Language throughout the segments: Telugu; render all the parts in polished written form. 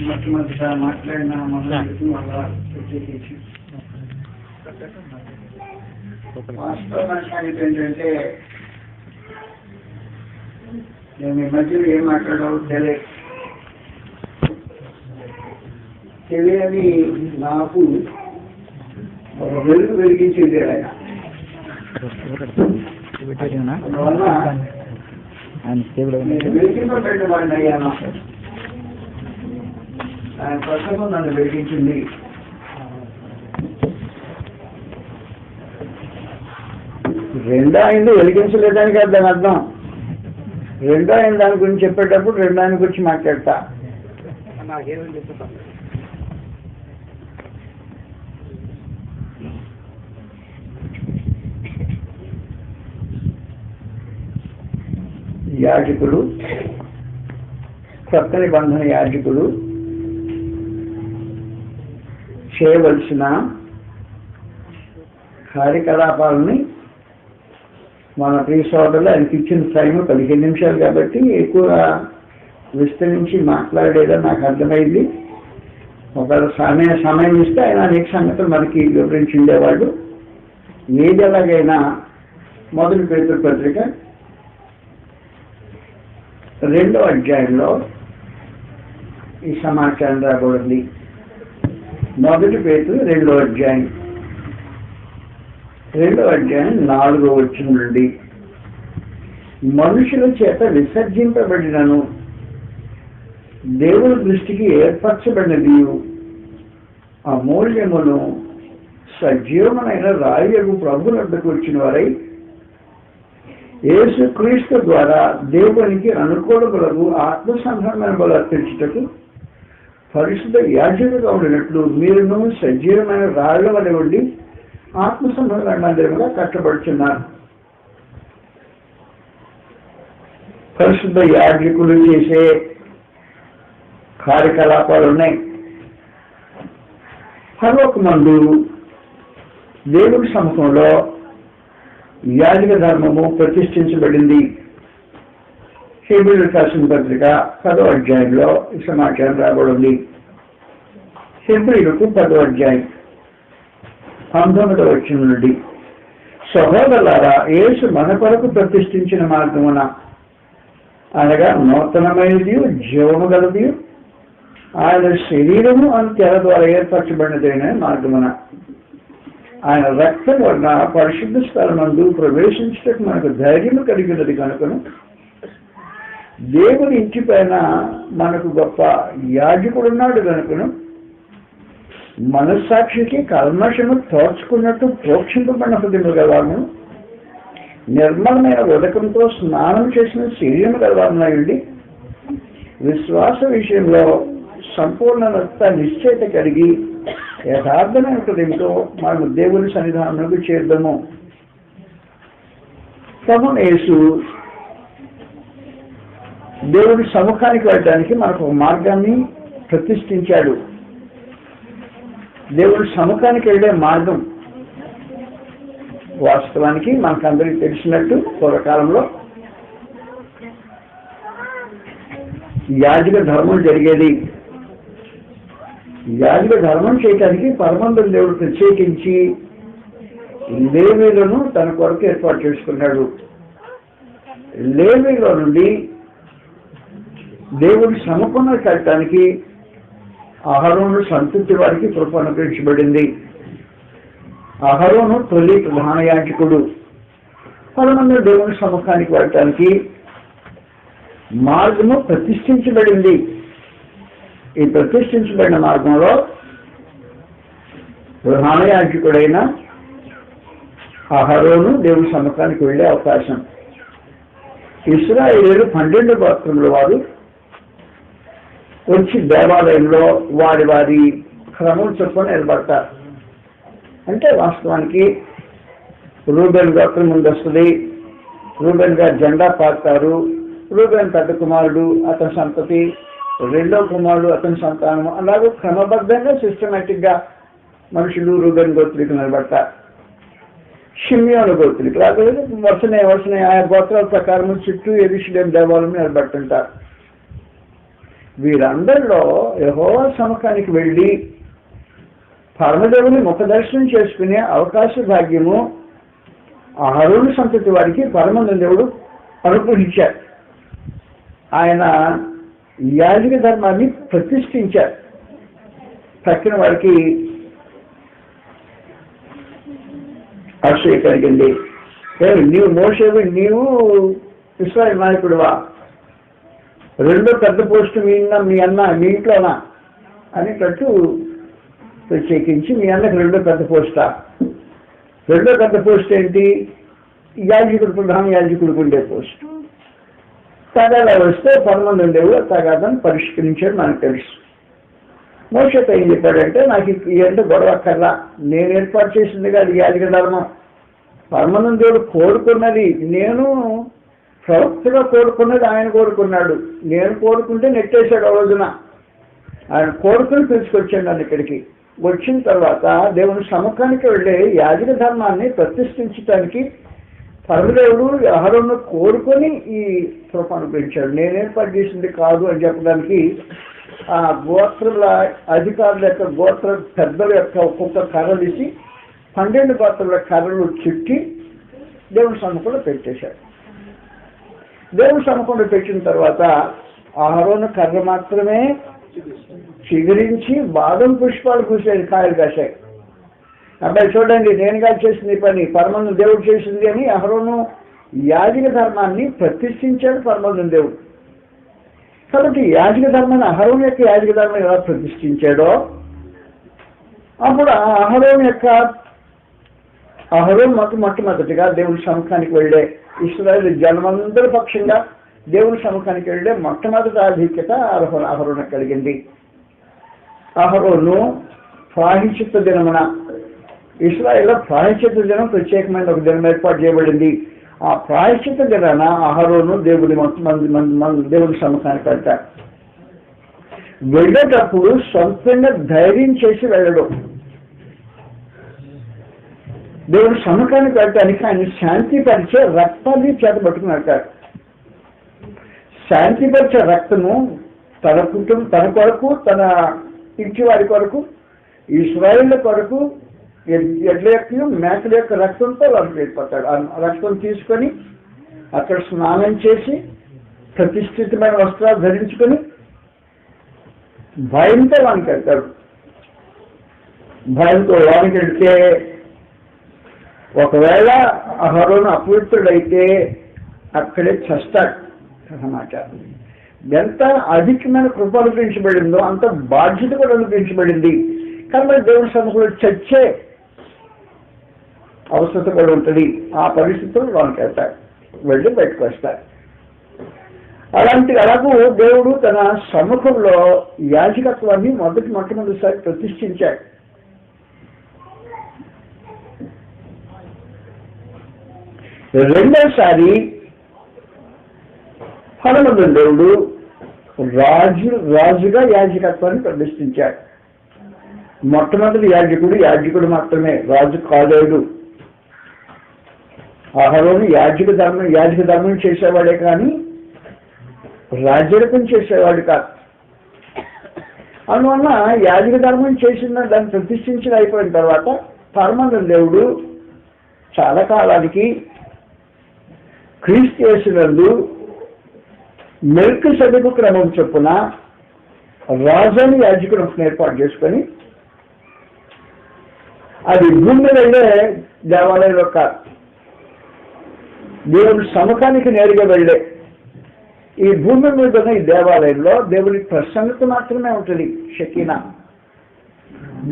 మొట్టమొదటిగా మాట్లాడిన వాస్తవానికి ఏంటంటే నేను ఈ మధ్యలో ఏం మాట్లాడాలో తెలియని నాకు వెలుగు వెలిగించింది ఆయన. వెలిగింపబడిన వాడిని అయ్యాను. ఆయన పుస్తకం నన్ను వెలిగించింది. రెండో ఆయన్ని వెలిగించలేదని కాదు దాని అర్థం. రెండో ఆయన దాని గురించి చెప్పేటప్పుడు రెండో ఆయన గురించి మాట్లాడతా. యాజకులు, కొత్త నిబంధన యాజకులు చేయవలసిన కార్యకలాపాలని మన ప్రియ సోదరులు ఆయనకి ఇచ్చిన టైం 15 నిమిషాలు కాబట్టి ఎక్కువ విస్తరించి మాట్లాడేదని నాకు అర్థమైంది. ఒకవేళ సమయం ఇస్తే ఆయన అనేక సంగతులు మనకి వివరించి ఉండేవాడు. ఏది ఎలాగైనా మొదటి పేతురు పత్రిక 2వ అధ్యాయంలో ఈ సమాచారం రాబడింది. మొదటి పేతురు 2వ అధ్యాయం 4వ వచనం నుండి, మనుషుల చేత విసర్జింపబడినను దేవుని దృష్టికి ఏర్పరచబడినది అమూల్యమును సజీవమైన రాయగు ప్రభువునొద్దకు వచ్చిన వారై యేసుక్రీస్తు ద్వారా దేవునికి అనుకూలములకు ఆత్మ సంబంధమైన బలు అర్పించుటకు పరిశుద్ధ యాజకులుగా ఉండినట్లు మీరును సజీవమైన రాళ్ల వలె ఉండి ఆత్మ సంబంధంగా కట్టబడుతున్నారు. పరిశుద్ధ యాజకులు చేసే కార్యకలాపాలు ఉన్నాయి. పరలోకమందు దేవుడి సముఖంలో యాజక ధర్మము ప్రతిష్ఠించబడింది. హెబ్రీయులకు రాసిన పత్రిక 10వ అధ్యాయంలో ఈ సమాచారం రాబడింది. హెబ్రీయులకు 10వ అధ్యాయం 19వ వచనం నుండి, సహోదరులారా, యేసు మన కొరకు ప్రతిష్ఠించిన మార్గమున అనగా నూతనమైనది జీవము గలది ఆయన శరీరము అని తెర ద్వారా ఏర్పరచబడినదైన మార్గమున ఆయన రక్తం వలన పరిశుద్ధ స్థలమందు ప్రవేశించటకు మనకు ధైర్యము కలిగినది కనుకను దేవుని ఇంటి పైన మనకు గొప్ప యాజకుడున్నాడు కనుకను మనస్సాక్షికి కల్మషము తోర్చుకున్నట్టు ప్రోక్షింపబడిన హృదయము గలవాను నిర్మలమైన ఉదకంతో స్నానం చేసిన శరీరము గలవారున్నాయండి విశ్వాస విషయంలో సంపూర్ణ నిశ్చయిత కలిగి యథార్థమైన హృదయంతో మనము దేవుని సన్నిధానంలోకి చేద్దాము. ప్రభువైన యేసు దేవుడి సముఖానికి వెళ్ళడానికి మనకు ఒక మార్గాన్ని ప్రతిష్ఠించాడు. దేవుడి సముఖానికి వెళ్ళే మార్గం వాస్తవానికి మనకందరికీ తెలిసినట్టు పూర్వకాలంలో యాజక ధర్మం జరిగేది. యాజక ధర్మం చేయడానికి పరమందుల దేవుడు ప్రత్యేకించి లేవీలను తన కొరకు ఏర్పాటు చేసుకున్నాడు. లేవీలో నుండి దేవుడి సముఖంలోకి వెళ్ళటానికి అహరోను సంతృప్తి వారికి కృప అనుగ్రహించబడింది. అహరోను తొలి ప్రధాన యాజకుడు. పరమందుల దేవుని సముఖానికి వెళ్ళటానికి మార్గము ప్రతిష్ఠించబడింది. ఈ ప్రతిష్ఠించబడిన మార్గంలో ప్రధాన యాజకుడైన అహరోను దేవుని సముఖానికి వెళ్ళే అవకాశం. ఇశ్రాయేలీయులు 12 గోత్రముల వారు వచ్చి దేవాలయంలో వారి వారి క్రమం చొప్పున నిలబడతారు. అంటే వాస్తవానికి రూబెన్ గోత్రం ముందు వస్తుంది. రూబెన్ గారు జెండా పాతారు. రూబెన్ పెద్ద కుమారుడు, అతని సంతతి, రెండో కుమారుడు, అతని సంతానం, అలాగే క్రమబద్ధంగా సిస్టమేటిక్ గా మనుషులు రూబెన్ గోత్రికి నిలబడతారు. షిమ్యోను గోత్రికులు, లేకపోతే వరుసనే ఆయా గోత్రాల ప్రకారం చుట్టూ యెరూషలేము దేవాలయం నిలబెట్టుంటారు. వీరందరిలో యెహోవా సముఖానికి వెళ్ళి పరమదేవుని ముఖ దర్శనం చేసుకునే అవకాశ భాగ్యము అహరోను సంతతి వారికి పరమదేవుడు అనుగ్రహించారు. ఆయన యాజక ధర్మాన్ని ప్రతిష్ఠించారు. తక్కిన వారికి అసూయ కలిగింది. నీవు మోషేవి, నీవు ఇశ్రాయేలు నాయకుడివా, రెండో పెద్ద పోస్టు మీ అన్న మీ ఇంట్లోనా అనేటట్టు ప్రత్యేకించి, మీ అన్నకి రెండో పెద్ద పోస్టా? రెండో పెద్ద పోస్ట్ ఏంటి? యాజకుడు, ప్రధాన యాజకుడికి ఉండే పోస్ట్. తగాదా వస్తే పరమందుని దేవుడు తగాదాన్ని పరిష్కరించాడు మనకు తెలుసు. మోషేతో ఏం చెప్పాడంటే, నాకు ఏంటో గొడవ అక్కర్లా, నేను ఏర్పాటు చేసింది కాదు యాజక ధర్మం, పరమందుని దేవుడు కోరుకున్నది, నేను ప్రవక్తగా కోరుకున్నది ఆయన కోరుకున్నాడు. నేను కోరుకుంటే నెట్టేశాడు ఆ రోజున. ఆయన కోరుకుని పిలుచుకొచ్చాడు నన్ను ఇక్కడికి. వచ్చిన తర్వాత దేవుని సముఖానికి వెళ్ళే యాజక ధర్మాన్ని ప్రతిష్ఠించడానికి పరమదేవుడు అహరోను కోరుకొని ఈ కృపను పెంచాడు. నేను ఏర్పాటు చేసింది కాదు అని చెప్పడానికి ఆ గోత్రుల అధికారుల యొక్క గోత్ర పెద్దల యొక్క ఒక్కొక్క కర్ర తీసి 12 గోత్రుల కర్రలు చుట్టి దేవుని సముఖంలో పెట్టేశాడు. దేవుని సముఖంలో పెట్టిన తర్వాత అహరోను కర్ర మాత్రమే చిగురించి బాదం పుష్పాలు పూసాయి, కాయలు కాశాయి. అబ్బాయి చూడండి, నేనుగా చేసింది పని, పరమందు దేవుడు చేసింది అని అహరోను యాజక ధర్మాన్ని ప్రతిష్ఠించాడు పరమందు దేవుడు. కాబట్టి యాజక ధర్మాన్ని, అహరోను యొక్క యాజక ధర్మాన్ని ఎలా ప్రతిష్ఠించాడో, అప్పుడు అహరోను మొట్టమొదటిగా దేవుని సముఖానికి వెళ్ళే ఇశ్రాయేలు జనమందరి పక్షంగా దేవుని సముఖానికి వెళ్ళే మొట్టమొదటి ఆధిక్యత అహరోను కలిగింది. అహరోను ప్రాయశ్చిత్త దినమున, ఇశ్రాయేల్లో ప్రాయశ్చిత్త దినం ప్రత్యేకమైన ఒక దినం ఏర్పాటు చేయబడింది. ఆ ప్రాయశ్చిత్త దినాన అహరోను దేవుని సముఖానికి వెళ్తాడు. వెళ్ళేటప్పుడు సొంతంగా ధైర్యం చేసి వెళ్ళడం. దేవుని సముఖానికి వెళ్ళటానికి ఆయన శాంతిపరిచే రక్తాన్ని చేతబట్టుకుని వెళ్తాడు. శాంతిపరిచే రక్తము తన కొరకు, తన ఇంటి వారి కొరకు, ఇశ్రాయేళ్ల కొరకు ఎడ్ల యొక్క మేకల యొక్క రక్తంతో వాళ్ళకి వెళ్ళిపోతాడు. ఆ రక్తం తీసుకొని అక్కడ స్నానం చేసి ప్రతిష్ఠితమైన వస్త్రాలు ధరించుకొని భయంతో వానికి వెళ్తాడు. భయంతో వానికి వెళ్తే ఒకవేళ అహరోను అపవిత్రుడైతే అక్కడే చస్తాడు అన్నమాట. ఎంత అధికమైన కృప అనుగ్రహించబడిందో అంత బాధ్యత కూడా అనుగ్రహించబడింది. కానీ దేవుని సముఖంలో చచ్చే అవసరత కూడా ఉంటుంది. ఆ పరిస్థితుల్లో లోనికి వెళ్తాడు, వెళ్ళి బయటకు వస్తాడు. అలాగూ దేవుడు తన సముఖంలో యాజకత్వాన్ని మొట్టమొదటిసారి ప్రతిష్ఠించాడు. రెండోసారి పరమందుని దేవుడు రాజుగా యాజకత్వాన్ని ప్రతిష్ఠించాడు. మొట్టమొదటి యాజకుడు మాత్రమే, రాజు కాలేడు. అహరోను యాజక ధర్మం చేసేవాడే కానీ రాజ్యరకం చేసేవాడు కాదు. అందువల్ల యాజక ధర్మం చేసిన దాన్ని ప్రతిష్ఠించిన అయిపోయిన తర్వాత పరమందుని దేవుడు చాలా కాలానికి క్రీస్తు యేసునందు మెల్కీసెదెకు క్రమం చొప్పున రాజుని యాజకుడు ఏర్పాటు చేసుకొని, అది భూమి మీద వెళ్ళే దేవాలయంలో కాదు, దేవుని సముఖానికి నేరుగా వెళ్ళే ఈ భూమి మీద ఉన్న ఈ దేవాలయంలో దేవుని ప్రసన్నత మాత్రమే ఉంటుంది. షకీనా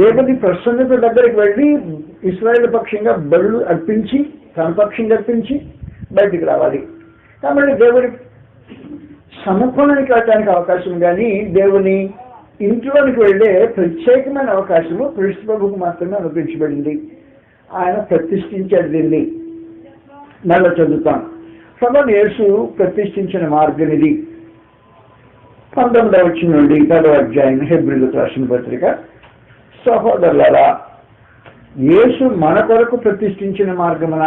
దేవుని ప్రసన్నత దగ్గరికి వెళ్ళి ఇశ్రాయేలు పక్షంగా బలులు అర్పించి, తన పక్షంగా అర్పించి బయటికి రావాలి. కాబట్టి దేవుని సముఖానికి వెళ్ళడానికి అవకాశం కానీ దేవుని ఇంట్లోనికి వెళ్ళే ప్రత్యేకమైన అవకాశము క్రీస్తు ప్రభువుకు మాత్రమే అనుగ్రహించబడింది. ఆయన ప్రతిష్ఠించాడు దీన్ని. మళ్ళీ చదువుతాం. ప్రభువు యేసు ప్రతిష్ఠించిన మార్గం ఇది. 19వ వచనం నుండి 10వ అధ్యాయం హెబ్రీయులకు రాసిన పత్రిక. సహోదరులారా, యేసు మన కొరకు ప్రతిష్ఠించిన మార్గమున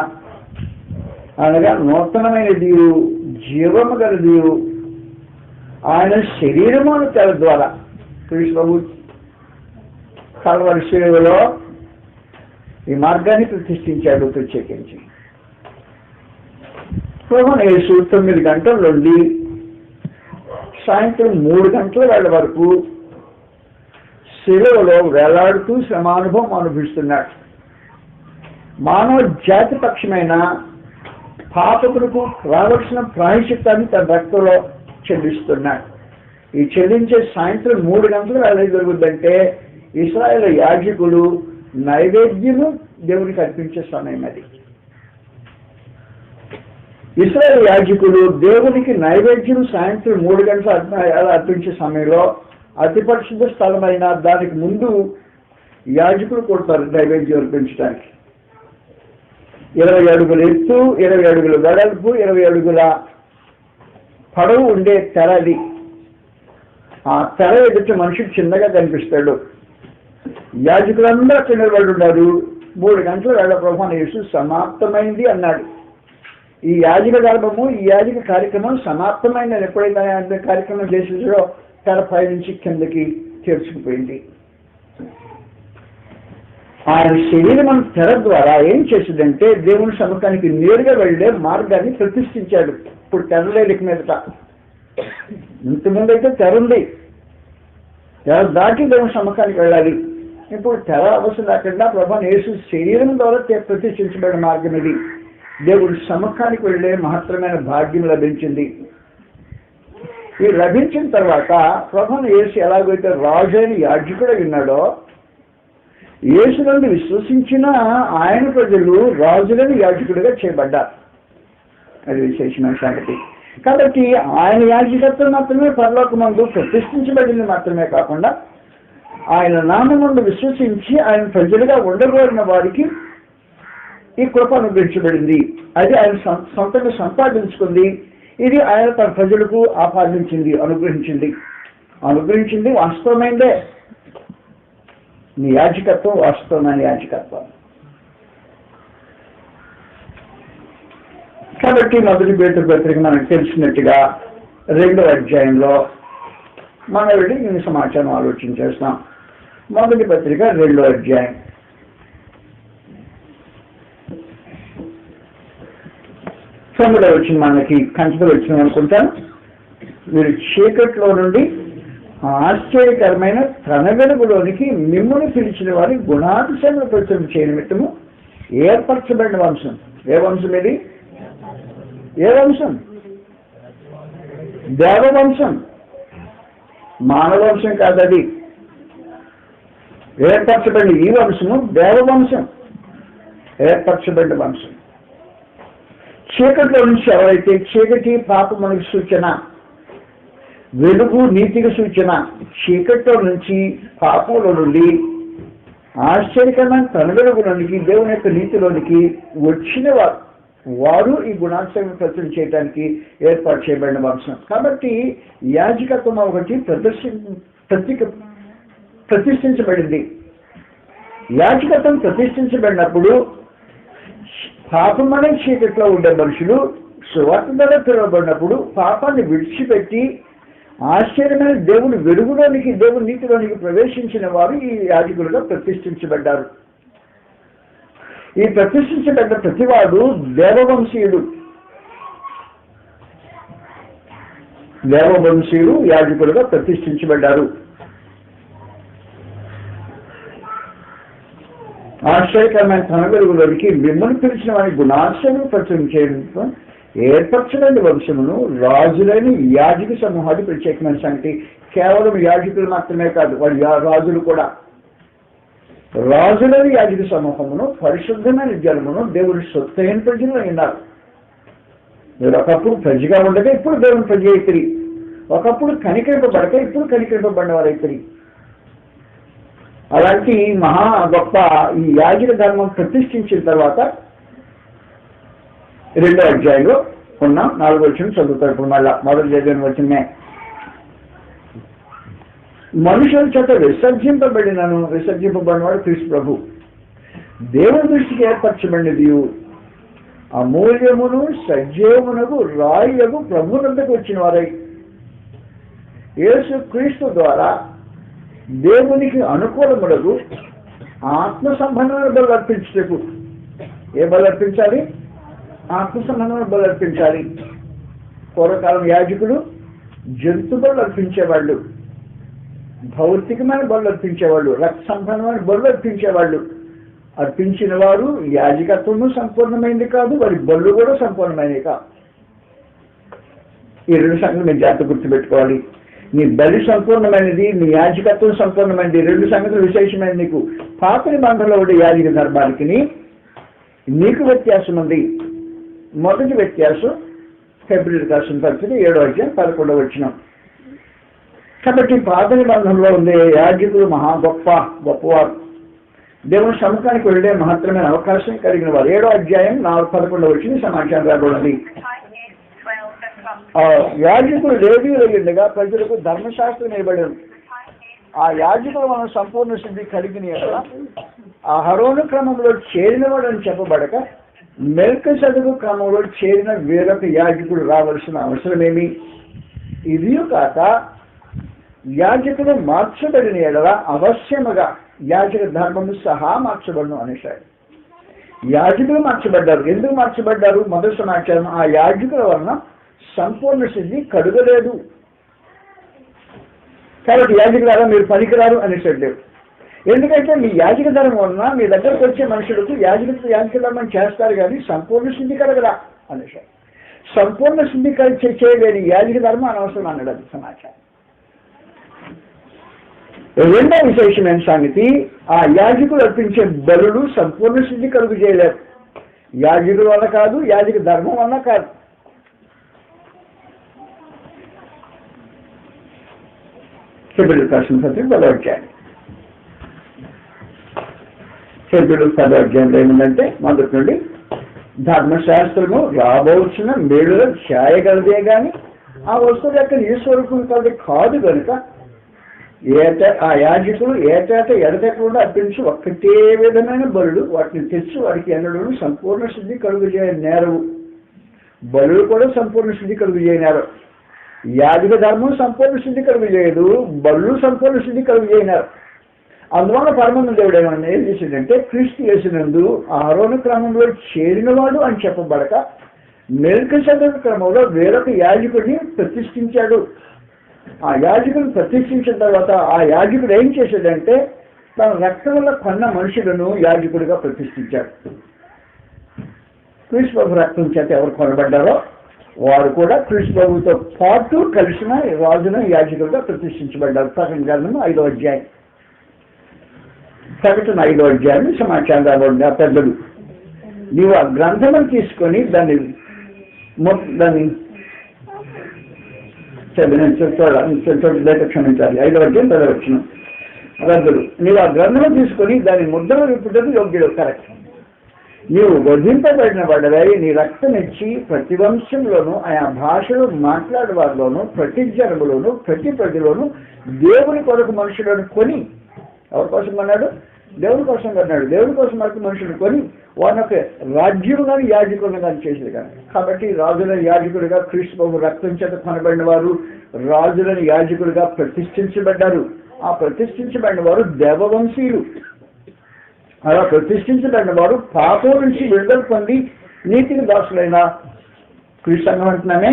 అనగా నూతనమైన దీవు, జీవము గల దీవు, ఆయన శరీరమును తెర ద్వారా క్రీస్తు ప్రభు కల్వరి సేవలో ఈ మార్గాన్ని ప్రతిష్ఠించాడు. ప్రత్యేకించి ప్రభువైన యేసు 9 గంటల నుండి సాయంత్రం 3 గంటల వేళ వరకు శిలువలో వేలాడుతూ శ్రమానుభవం అనుభవిస్తున్నాడు. మానవ జాతి పక్షమైన పాపకులకు రావాల్సిన ప్రాయశ్చిత్తాన్ని తన రక్తంలో చెల్లిస్తున్నాడు. ఈ చెల్లించే సాయంత్రం 3 గంటల వేళ జరుగుతుందంటే ఇశ్రాయేలు యాజకులు నైవేద్యము దేవునికి అర్పించే సమయం అది. ఇశ్రాయేలు యాజకులు దేవునికి నైవేద్యం సాయంత్రం 3 గంటల అర్పించే సమయంలో అతి పరిశుద్ధ స్థలమైన దానికి ముందు యాజకులు కొడతారు నైవేద్యం అర్పించడానికి. 20 అడుగుల ఎత్తు, 20 అడుగుల వెడల్పు, 20 అడుగుల పొడవు ఉండే తెర అది. ఆ తెర ఎదుట మనిషికి చిన్నగా కనిపిస్తాడు. యాజకులందరూ అక్కడ నిలబడి ఉన్నారు. 3 గంటల వేళ ప్రభువైన యేసు సమాప్తమైంది అన్నాడు. ఈ యాజక గర్భము, ఈ యాజక కార్యక్రమం సమాప్తమైందని ఎప్పుడైతే ఆయన కార్యక్రమం చేసేదో తెర పై నుంచి కిందకి తెరుచుకుపోయింది. ఆయన శరీరం తెర ద్వారా ఏం చేసిందంటే దేవుని సముఖానికి నేరుగా వెళ్లే మార్గాన్ని ప్రతిష్ఠించాడు. ఇప్పుడు తెర లేదు ఇక మీదట. ఇంతకుముందు అయితే తెర ఉంది, తెర దాటి దేవుని సముఖానికి వెళ్ళాలి. ఇప్పుడు తెర అవసరం లేకుండా ప్రభువైన యేసు శరీరం ద్వారా ప్రతిష్ఠించబడిన మార్గం ఇది. దేవుడి సముఖానికి వెళ్లే మహత్తరమైన భాగ్యం లభించింది. ఈ లభించిన తర్వాత ప్రభువైన యేసు ఎలాగైతే రాజైన యాజకుడు విన్నాడో, యేసు నుండి విశ్వసించిన ఆయన ప్రజలు రాజులని యాజకుడిగా చేయబడ్డారు. అది విశేషమైన సంగతి. కాబట్టి ఆయన యాజకత్వం మాత్రమే పరలోకమందు ప్రతిష్ఠించబడింది మాత్రమే కాకుండా ఆయన నామముందు విశ్వసించి ఆయన ప్రజలుగా ఉండగోరిన వారికి ఈ కృప అనుగ్రహించబడింది. అది ఆయన సొంతంగా సంపాదించుకుంది. ఇది ఆయన తన ప్రజలకు ఆపాదించింది, అనుగ్రహించింది వాస్తవమైందే. నీ యాజకత్వం వాస్తవమైన యాజకత్వం. కాబట్టి మొదటి పేతురు పత్రిక మనకు తెలిసినట్టుగా 2వ అధ్యాయంలో మనం వెళ్ళి ఈ సమాచారం ఆలోచన చేస్తాం. మొదటి పత్రిక 2వ అధ్యాయం. తొమ్మిదో వచ్చిన మనకి కంచెలు వచ్చిన అనుకుంటాను. మీరు చీకట్లో నుండి ఆశ్చర్యకరమైన తన వెలుగులోనికి మిమ్మల్ని పిలిచిన వారి గుణాతిశయములు ప్రచురణ చేయనిమిత్తము ఏర్పరచబడిన వంశం. ఏ వంశం ఇది? ఏ వంశం? దేవవంశం, మానవ వంశం కాదది. ఏర్పరచబడిన ఈ వంశము దేవవంశం, ఏర్పరచబడిన వంశం. చీకట్లో నుంచి ఎవరైతే, చీకటి పాపమునికి సూచన, వెలుగు నీతికి సూచన. చీకట్లో నుంచి, పాపంలో నుండి ఆశ్చర్యకరమైన తన వెలుగులోనికి, దేవుని యొక్క నీతిలోనికి వచ్చిన వారు ఈ గుణాంశం ప్రచురణ చేయడానికి ఏర్పాటు చేయబడిన వంశం. కాబట్టి యాజకత్వం ఒకటి ప్రతిష్ఠించబడింది. యాజకత్వం ప్రతిష్ఠించబడినప్పుడు పాపమనే చీకట్లో ఉండే మనుషులు సువార్త ద్వారా పిలువబడినప్పుడు పాపాన్ని విడిచిపెట్టి ఆశ్చర్యమైన దేవుని వెలుగులోనికి, దేవుని నీతిలోనికి ప్రవేశించిన వారు ఈ యాజకులుగా ప్రతిష్ఠించబడ్డారు. ఈ ప్రతిష్ఠించబడ్డ ప్రతివాడు దేవవంశీయుడు. దేవవంశీయులు యాజకులుగా ప్రతిష్ఠించబడ్డారు. ఆశ్చర్యకరమైన తన వెలుగులోనికి మిమ్మల్ని పిలిచిన వారి గుణాశ్రయం ప్రచురణ చేయడం ఏర్పరచలేని వంశమును, రాజులైన యాజక సమూహాన్ని. ప్రత్యేకమైన సంగతి, కేవలం యాజకులు మాత్రమే కాదు, వారి రాజులు కూడా. రాజులైన యాజక సమూహమును, పరిశుద్ధమైన జనమును, దేవుని సొత్తైన ప్రజలు అయినారు. మీరు ఒకప్పుడు ప్రజగా ఉండగా ఇప్పుడు దేవుని ప్రజ అయితిరి. ఒకప్పుడు కనికరింపబడక ఇప్పుడు కనికరింపబడిన వారు అయితిరి. అలాంటి మహా గొప్ప ఈ యాజక ధర్మం ప్రతిష్ఠించిన తర్వాత 2వ అధ్యాయంలో ఉన్న 4వ వచనం చదువుతారు. ఇప్పుడు మళ్ళా మొదటి చదివిన వచనమే. మనుషుల చేత విసర్జింపబడినవాడు క్రీస్తు ప్రభు. దేవుని దృష్టికి ఏర్పరచబడినది అమూల్యమును సజీవమునకు రాయగు ప్రభువునందుకు వచ్చిన వారై యేసు క్రీస్తు ద్వారా దేవునికి అనుకూలములకు ఆత్మ సంబంధమైన బలు అర్పించుటకు ఏ బలు అర్పించాలి? ఆత్మ సంబంధమైన బలు అర్పించాలి. పూర్వకాలం యాజకులు జంతు బలు అర్పించేవాళ్ళు, భౌతికమైన బలు అర్పించేవాళ్ళు, రక్త సంబంధమైన బలు అర్పించేవాళ్ళు. అర్పించిన వారు యాజకత్వము సంపూర్ణమైంది కాదు, వారి బళ్ళు కూడా సంపూర్ణమైనది కాదు. ఈ రెండు సంగతులు మీరు జాగ్రత్త గుర్తుపెట్టుకోవాలి. నీ బలి సంపూర్ణమైనది, నీ యాజకత్వం సంపూర్ణమైనది. రెండు సంగతులు విశేషమైనది. నీకు పాత నిబంధనలో ఉండే యాజక ధర్మానికి నీకు వ్యత్యాసం ఉంది. మొదటి వ్యత్యాసం ఫిబ్రవరి రాసిన పరిస్థితి 7వ అధ్యాయం 11వ వచనం. కాబట్టి పాత నిబంధనలో ఉండే యాజకులు గొప్పవారు, దేవుని సముఖానికి వెళ్ళే మహత్తరమైన అవకాశం కలిగిన వారు. 7వ అధ్యాయం 11వ వచనం సమాచారం రాబడింది. యాజకులు లేవీయులు ఉండగా ప్రజలకు ధర్మశాస్త్రం ఇవ్వబడింది. ఆ యాజకులు మనం సంపూర్ణ సిద్ధి కలిగిన అహరోను క్రమంలో చేరినవాడు అని చెప్పబడక మెల్కీసెదెకు క్రమంలో చేరిన వేరొక యాజకుడు రావాల్సిన అవసరమేమి? ఇది కాక యాజకులు మార్చబడిన ఎడల అవశ్యముగా యాజక ధర్మము సహా మార్చబడును అనేసాడు. యాజకులు మార్చబడ్డారు. ఎందుకు మార్చబడ్డారు? మొదటి సమాచారం, ఆ యాజకుల వలన సంపూర్ణ సిద్ధి కడుగలేదు. కాబట్టి యాజకులారా మీరు పనికిరారు అనేసాడు. ఎందుకంటే మీ యాజక ధర్మం వలన మీ దగ్గరకు వచ్చే మనుషులకు యాజక ధర్మం చేస్తారు కానీ సంపూర్ణ సిద్ధి కలగరా అనేసాడు. సంపూర్ణ సిద్ధి చేయలేని యాజక ధర్మం అనవసరం అన్నాడు. అది సమాచారం. రెండో విశేషమైన సంగతి, ఆ యాజకులు అర్పించే బలులు సంపూర్ణ సిద్ధి కలుగు చేయలేరు. యాజకుల వల్ల కాదు, యాజక ధర్మం వల్ల కాదు. ఫిబ్రవరి రాసిన పత్రిక 10వ అధ్యాయం. ఫిబ్రవరి 10వ అధ్యాయంలో ఏమిటంటే మొదటి నుండి ధర్మశాస్త్రము రాబోచిన మేలులో చేయగలదే కానీ ఆ వస్తువుల యొక్క ఈశ్వరూపం కలది కాదు కనుక ఆ యాజకులు ఏటేట ఎడతెక్కకుండా అర్పించి ఒక్కటే విధమైన బలులు వాటిని తెచ్చి వారికి ఎన్నడూ సంపూర్ణ శుద్ధి కలుగు చేయనేరవు. బలులు కూడా సంపూర్ణ శుద్ధి కలుగు చేయనారు. యాజక ధర్మం సంపూర్ణ శుద్ధి కలుగు చేయదు, బలు సంపూర్ణ శుద్ధి కలుగు చేయనారు. అందువల్ల పరమానంద దేవుడు ఏమన్నా ఏం చేసిందంటే క్రీస్తు యేసునందు అహరోను క్రమంలో చేరినవాడు అని చెప్పబడక మెల్కీసెదెకు క్రమంలో వేరొక యాజకుడిని ప్రతిష్ఠించాడు. ఆ యాజకుడు ప్రతిష్ఠించిన తర్వాత ఆ యాజకుడు ఏం చేశాడంటే తన రక్తంలో కొన్న మనుషులను యాజకుడిగా ప్రతిష్ఠించాడు. క్రీస్తు ప్రభు రక్తం చేత ఎవరు కొనబడ్డారో వారు కూడా క్రీస్తు ప్రభుతో పాటు కలిసిన రాజును యాజకుడిగా ప్రతిష్ఠించబడ్డారు. ప్రకటన గ్రంథం 5వ అధ్యాయం. ప్రకటన 5వ అధ్యాయం సమాచారం రాబడింది. ఆ పెద్దలు నీవు ఆ గ్రంథం తీసుకొని దాన్ని క్షమించాలి. 5వ అధ్యాయం 10వ వచనం. పెద్దలు నీవు ఆ గ్రంథం తీసుకొని దాన్ని ముద్రలు విప్పుటకు యోగ్యుడు. కరెక్ట్. నీవు వధింపబడిన వాడవై నీ రక్తం ఇచ్చి ప్రతి వంశంలోనూ ఆయా భాషలు మాట్లాడే వారిలోనూ ప్రతి జనములోనూ ప్రతి ప్రజలోనూ దేవుని కొరకు మనుషులను కొని, ఎవరి కోసం అన్నాడు? దేవుని కోసం అన్నాడు. దేవుని కోసం మనుషులను కొని వారిని ఒక రాజ్యం కానీ యాజకులను కానీ చేసేది కానీ. కాబట్టి రాజులను యాజకుడిగా క్రీస్తు ప్రభు రక్తం చేత కొనబడిన వారు రాజులను యాజకుడిగా ప్రతిష్ఠించబడ్డారు. ఆ ప్రతిష్ఠించబడిన వారు దేవవంశీయులు. అలా ప్రతిష్ఠించబడిన వారు పాపం నుంచి విడుదల పొంది నీతికి దాసులైన క్రీస్తు సంఘం అంటున్నామే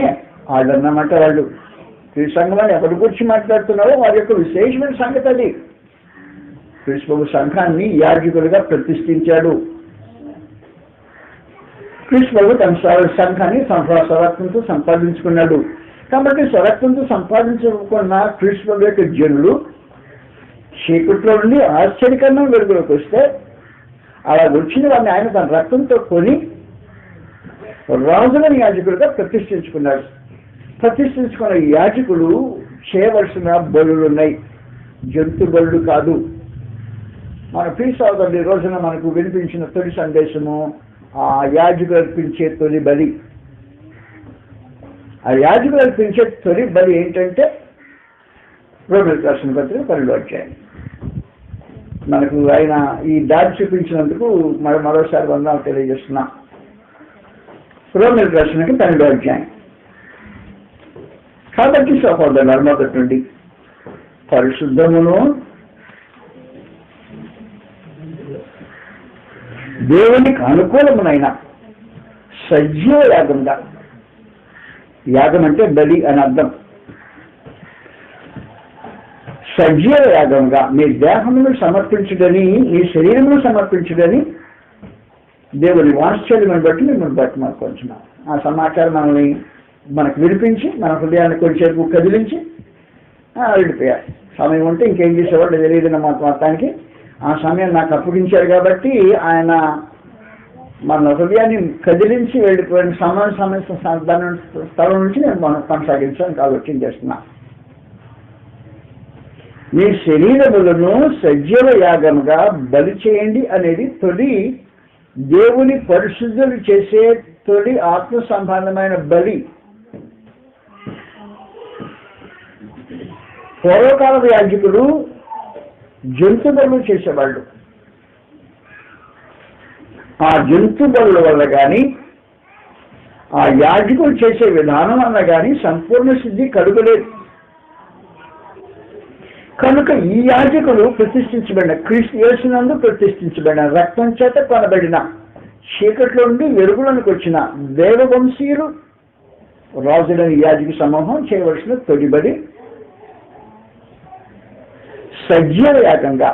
వాళ్ళన్నమాట. వాళ్ళు క్రీస్తు సంఘం అని ఎవరి గురించి మాట్లాడుతున్నారో వారి యొక్క విశేషమైన సంగతి అది. క్రీస్తు ప్రభు సంఘాన్ని యాజకులుగా ప్రతిష్ఠించాడు. క్రీస్తు ప్రభు తన సంఘాన్ని స్వరక్తంతో సంపాదించుకున్నాడు. కాబట్టి స్వరక్తంతో సంపాదించుకున్న క్రీస్తు ప్రభు యొక్క జనులు చీకట్లో నుండి ఆశ్చర్యకరమైన వెలుగులోకి వస్తే అలా వచ్చిన వారిని ఆయన తన రక్తంతో కొని రాజులను యాజకులుగా ప్రతిష్ఠించుకున్నాడు. ప్రతిష్ఠించుకున్న యాజకులు చేయవలసిన బలులు ఉన్నాయి, జంతు బలులు కాదు. మన ప్రియ సోదరులు ఈ రోజున మనకు వినిపించిన తొలి సందేశము ఆ యాజకులు అర్పించే తొలి బలి. ఆ యాజకులు అర్పించే తొలి బలి ఏంటంటే రోమీయులకు రాసిన పత్రిక 12వ అధ్యాయం. మనకు ఆయన ఈ దారి చూపించినందుకు మరోసారి వందనాలు తెలియజేస్తున్నా. రోమీయులకు రాసిన 12వ అధ్యాయం. కాబట్టి సహోదరులారా, మొదటి నుండి పరిశుద్ధమును దేవునికి అనుకూలమునైన సజీవ యాగంగా, యాగం అంటే బలి అని అర్థం, సజీవ యాగంగా మీ దేహమును సమర్పించుడని, మీ శరీరమును సమర్పించుడని దేవుని వాత్సల్యమును బట్టి మిమ్మల్ని బతిమాలుకొంటున్నాం. ఆ సమాచారం మనకు వినిపించి మన హృదయాన్ని కొంచెంసేపు కదిలించి వెళ్ళిపోయారు. సమయం ఉంటే ఇంకేం చేసేవాళ్ళు తెలియదు మొత్తానికి. ఆ సమయం నాకు అప్పగించారు కాబట్టి ఆయన మన హృదయాన్ని కదిలించి వెళ్ళిపోయిన స్థలం నుంచి నేను మనం కొనసాగించడానికి ఆలోచన చేస్తున్నా. మీ శరీరములను సజీవ యాగముగా బలి చేయండి అనేది తొలి దేవుని పరిశుద్ధులు చేసే తొలి ఆత్మ సంబంధమైన బలి. పూర్వకాల యాజకులు జంతు బలులు చేసేవాళ్ళు. ఆ జంతు బలుల వల్ల కానీ ఆ యాజకులు చేసే విధానం వల్ల కానీ సంపూర్ణ శుద్ధి కలుగలేదు. కనుక ఈ యాజకులు ప్రతిష్ఠించబడిన, క్రీస్తు యేసునందు ప్రతిష్ఠించబడిన, రక్తం చేత కొనబడిన, చీకట్లో నుండి వెలుగులోనికి వచ్చిన దేవవంశీయులు రాజులని యాజక సమూహం చేయవలసిన తొలిబడి సజీవ యాగంగా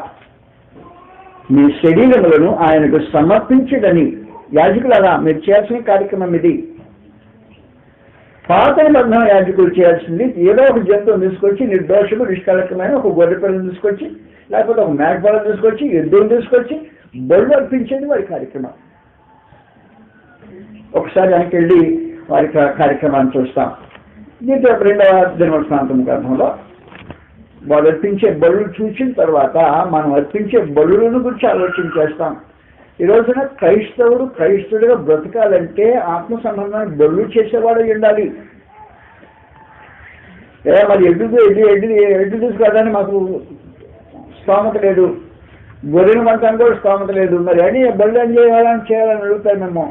మీ శరీరములను ఆయనకు సమర్పించడని. యాజకులారా, మీరు చేయాల్సిన కార్యక్రమం ఇది. పాత నిబంధన యాజకులు చేయాల్సింది ఏదో ఒక జంతువును తీసుకొచ్చి, నిర్దోషము నిష్కళంకమైన ఒక గొర్రె పిల్లను తీసుకొచ్చి, లేకపోతే ఒక మేకపిల్లను తీసుకొచ్చి, ఎద్దును తీసుకొచ్చి బళ్ళు అర్పించేది వారి కార్యక్రమం. ఒకసారి ఆయనకి వెళ్ళి వారి కార్యక్రమాన్ని చూస్తాం. దీంట్లో 2వ దినవృత్తాంతం గ్రంథంలో వాళ్ళు అర్పించే బళ్ళు చూసిన తర్వాత మనం అర్పించే బలులను గురించి ఆలోచన చేస్తాం. ఈ రోజున క్రైస్తవుడుగా బ్రతకాలంటే ఆత్మ సంబంధమైన బళ్ళు చేసేవాడు ఉండాలి. మరి ఎడ్డు తీసుకురావడానికి మాకు స్తోమత లేదు, గొర్రెలు మనకు కూడా స్తోమత లేదు, మరి అని బళ్ళు ఏం చేయాలని అడుగుతాయి. మేము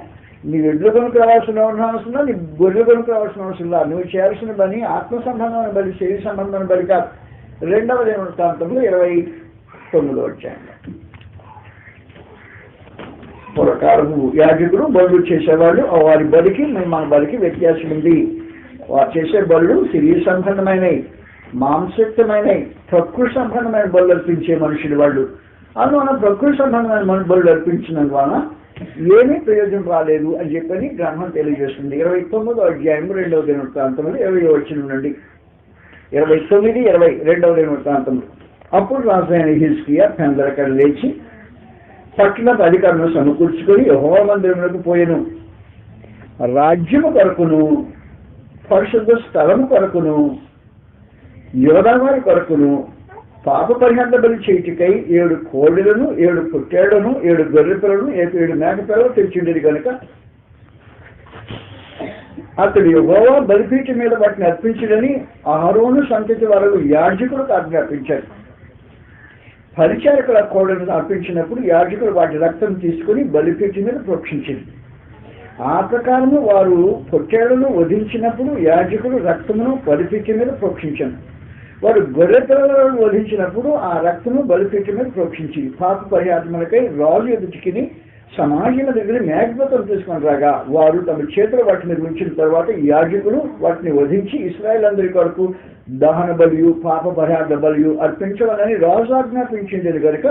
నీ ఎడ్లు కొనుక్కు రావాల్సిన అవసరం, నీ గొర్రెలు కొనుక్కు రావాల్సిన అవసరం లేదు. నువ్వు చేయాల్సిన పని ఆత్మ సంబంధమైన బలి, శరీర సంబంధమైన బలి కాదు. 2వ దినవృత్తాంతంలో 29వ అధ్యాయంలో పూర్వకాలపు యాజకులు బలులు చేసేవాళ్ళు. వారి బలికి మన బలికి వ్యత్యాసం ఉంది. వారు చేసే బలులు శరీర సంబంధమైనవి, మాంసయుక్తమైనవి, ప్రకృతి సంబంధమైన బలు అర్పించే మనుషులు వాళ్ళు. అందువల్ల ప్రకృతి సంబంధమైన బలు అర్పించినందువలన ఏమీ ప్రయోజనం రాలేదు అని చెప్పని గ్రంథం తెలియజేస్తుంది. 29వ అధ్యాయం 2వ దినవృత్తాంతంలో 20వ వచనం నుండి 29, 20 2వ దినవృత్తాంతంలో. అప్పుడు రాజైన హిజ్కియా పెందలకడ లేచి పట్టణపు అధికారులను సమకూర్చుకొని యెహోవా మందిరములకు పోయెను. రాజ్యము కొరకును, పరిశుద్ధ స్థలము కొరకును, యోధావారి కొరకును పాప పరిహార బలి చేయుటకై 7 కోడెలను, 7 పొట్టేళ్లను, 7 గొర్రెపిల్లలను, 7 మేకపిల్లలు తెచ్చిండేది కనుక అతడు యెహోవా బలిపీఠం మీద వాటిని అర్పించడని అహరోను సంతతి వరకు యాజకులకు ఆజ్ఞాపించారు. పరిచారకుల కోడలను అర్పించినప్పుడు యాజకులు వాటి రక్తం తీసుకుని బలిపీఠం మీద ప్రోక్షించింది. ఆ ప్రకారము వారు పొట్టేళ్లను వధించినప్పుడు యాజకులు రక్తమును బలిపీఠం మీద ప్రోక్షించారు. వారు గొర్రె పిల్లలను వధించినప్పుడు ఆ రక్తము బలిపీఠం మీద ప్రోక్షించింది. పాప పరిహారములకై రాజు ఎదుటికిని సమాజం దగ్గర మేఘపతం తీసుకొని రాగా వారు తమ చేతులు వాటిని ఉంచిన తర్వాత యాజకులు వాటిని వధించి ఇశ్రాయేలు అందరి కొరకు దహన బలియు, పాప పరిహార బలియు అర్పించవాలని రాజు ఆజ్ఞాపించింది కనుక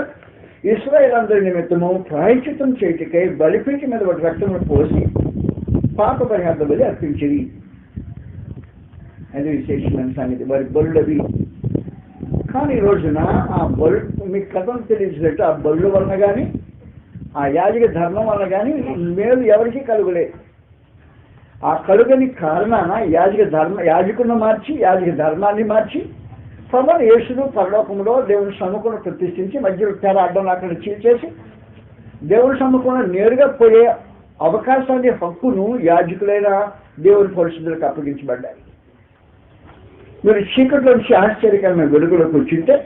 ఇశ్రాయేలు అందరి నిమిత్తము ప్రాయశ్చిత్తం చేతికై బలిపీఠం మీద వాటి రక్తమును పోసి పాప పరిహార బలి అర్పించింది. అది విశేషమైన సంగతి. వారి బలులవి. కానీ ఈ రోజున ఆ బలు మీకు కథం తెలిసినట్టు ఆ బలు వలన కానీ ఆ యాజక ధర్మం వల్ల కానీ మేలు ఎవరికి కలుగలేదు. ఆ కలుగని కారణాన యాజకులను మార్చి, యాజక ధర్మాన్ని మార్చి ప్రభు యేసును పరలోకంలో దేవుని సమ్ముఖంలో ప్రతిష్ఠించి మధ్యలో తెర అడ్డం అక్కడ చీల్చేసి దేవుని సమ్ముఖంలో నేరుగా పోయే అవకాశాన్ని, హక్కును యాజకులైన దేవుని పరిశుద్ధులకు అప్పగించబడ్డాయి. మీరు చీకట్లో నుంచి ఆశ్చర్యకరమైన వెలుగులోకి వచ్చింటే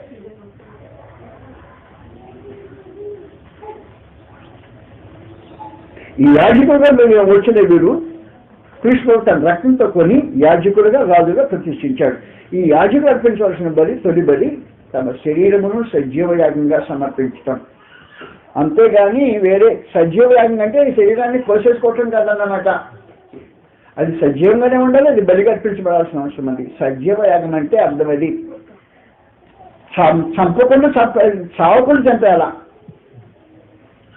ఈ యాజకుడుగా వచ్చిన వీడు కృష్ణుడు తన రక్తంతో కొని యాజకుడుగా రాజుగా ప్రతిష్ఠించాడు. ఈ యాజకుడు అర్పించవలసిన బలి తొలి బలి తమ శరీరమును సజీవయాగంగా సమర్పించటం. అంతేగాని వేరే సజీవయాగం అంటే శరీరాన్ని కోసేసుకోవటం కాదన్నమాట. అది సజీవంగానే ఉండాలి, అది బలిగా అర్పించబడాల్సిన అవసరం ఉంది. సజీవయాగం అంటే అర్థం అది చంపకుండా చావకుండా చంపేయాలా,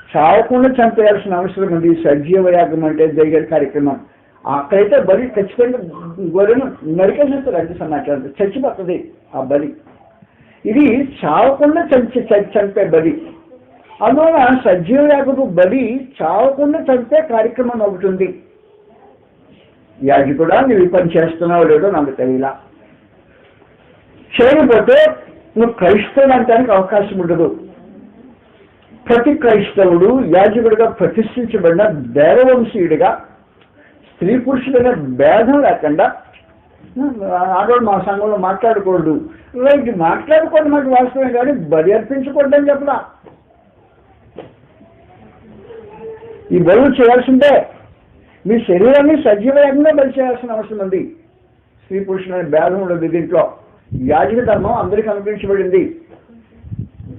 చావకుండా చంపేయాల్సిన అవసరం ఉంది. సజీవయాగం అంటే జరిగే కార్యక్రమం. అక్కడైతే బలి ఖచ్చితంగా గొర్రెను నరికేసేస్తారు, అంటే సమాచారం చచ్చిపోతుంది ఆ బలి. ఇది చావకుండా చంపే బలి. అందువల్ల సజీవయాగపు బలి చావకుండా చంపే కార్యక్రమం ఒకటి ఉంది. యాజకుడా నువ్వు పని చేస్తున్నావు లేదో నాకు తెలియలా, చేయకపోతే నువ్వు క్రైస్తవుడు అనడానికి అవకాశం ఉండదు. ప్రతి క్రైస్తవుడు యాజకుడిగా ప్రతిష్ఠించబడిన దేవవంశీయుడిగా స్త్రీ పురుషులైన భేదం లేకుండా ఆడవాళ్ళు మా సంఘంలో మాట్లాడకూడదు, రైట్ మాట్లాడుకోండి మాకు వాస్తవమే, కానీ బలి అర్పించకూడదు అని చెప్పలా. ఈ బలులు చేయాల్సిందే. మీ శరీరాన్ని సజీవయంగా బలి చేయాల్సిన అవసరం ఉంది. స్త్రీ పురుషులైన భేదం ఉండదు దీంట్లో. యాజక ధర్మం అందరికీ అనుగ్రహించబడింది.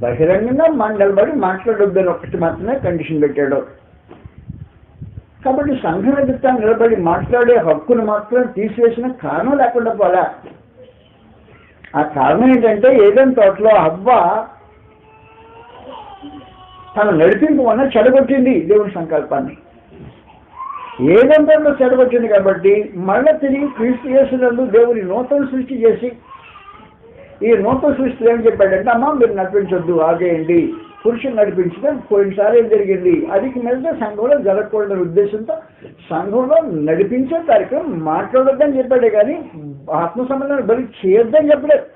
బహిరంగంగా నిలబడి మాట్లాడొద్దని ఒకటి మాత్రమే కండిషన్ పెట్టాడు. కాబట్టి సంఘం ఎదుట నిలబడి మాట్లాడే హక్కును మాత్రం తీసివేసిన కారణం లేకుండా పోలా. ఆ కారణం ఏంటంటే ఏదైనా తోటలో హవ్వ తన నడిపింపు వల్ల చెడగొట్టింది దేవుని సంకల్పాన్ని. ఏదంతా చెడగొట్టింది కాబట్టి మళ్ళీ తిరిగి క్రీస్తు యేసునందు దేవుని నూతన సృష్టి చేసి, ఈ నూతన సృష్టిలో ఏం చెప్పాడంటే అమ్మా మీరు నడిపించొద్దు, ఆగేయండి, పురుషుని నడిపించడం పోయినసారి ఏం జరిగింది, అది మీద సంఘంలో జరగకూడదనే ఉద్దేశంతో సంఘంలో నడిపించే కార్యక్రమం మాట్లాడొద్దని చెప్పాడే కానీ ఆత్మ సంబంధాన్ని బలి చేయొద్దని చెప్పలేదు.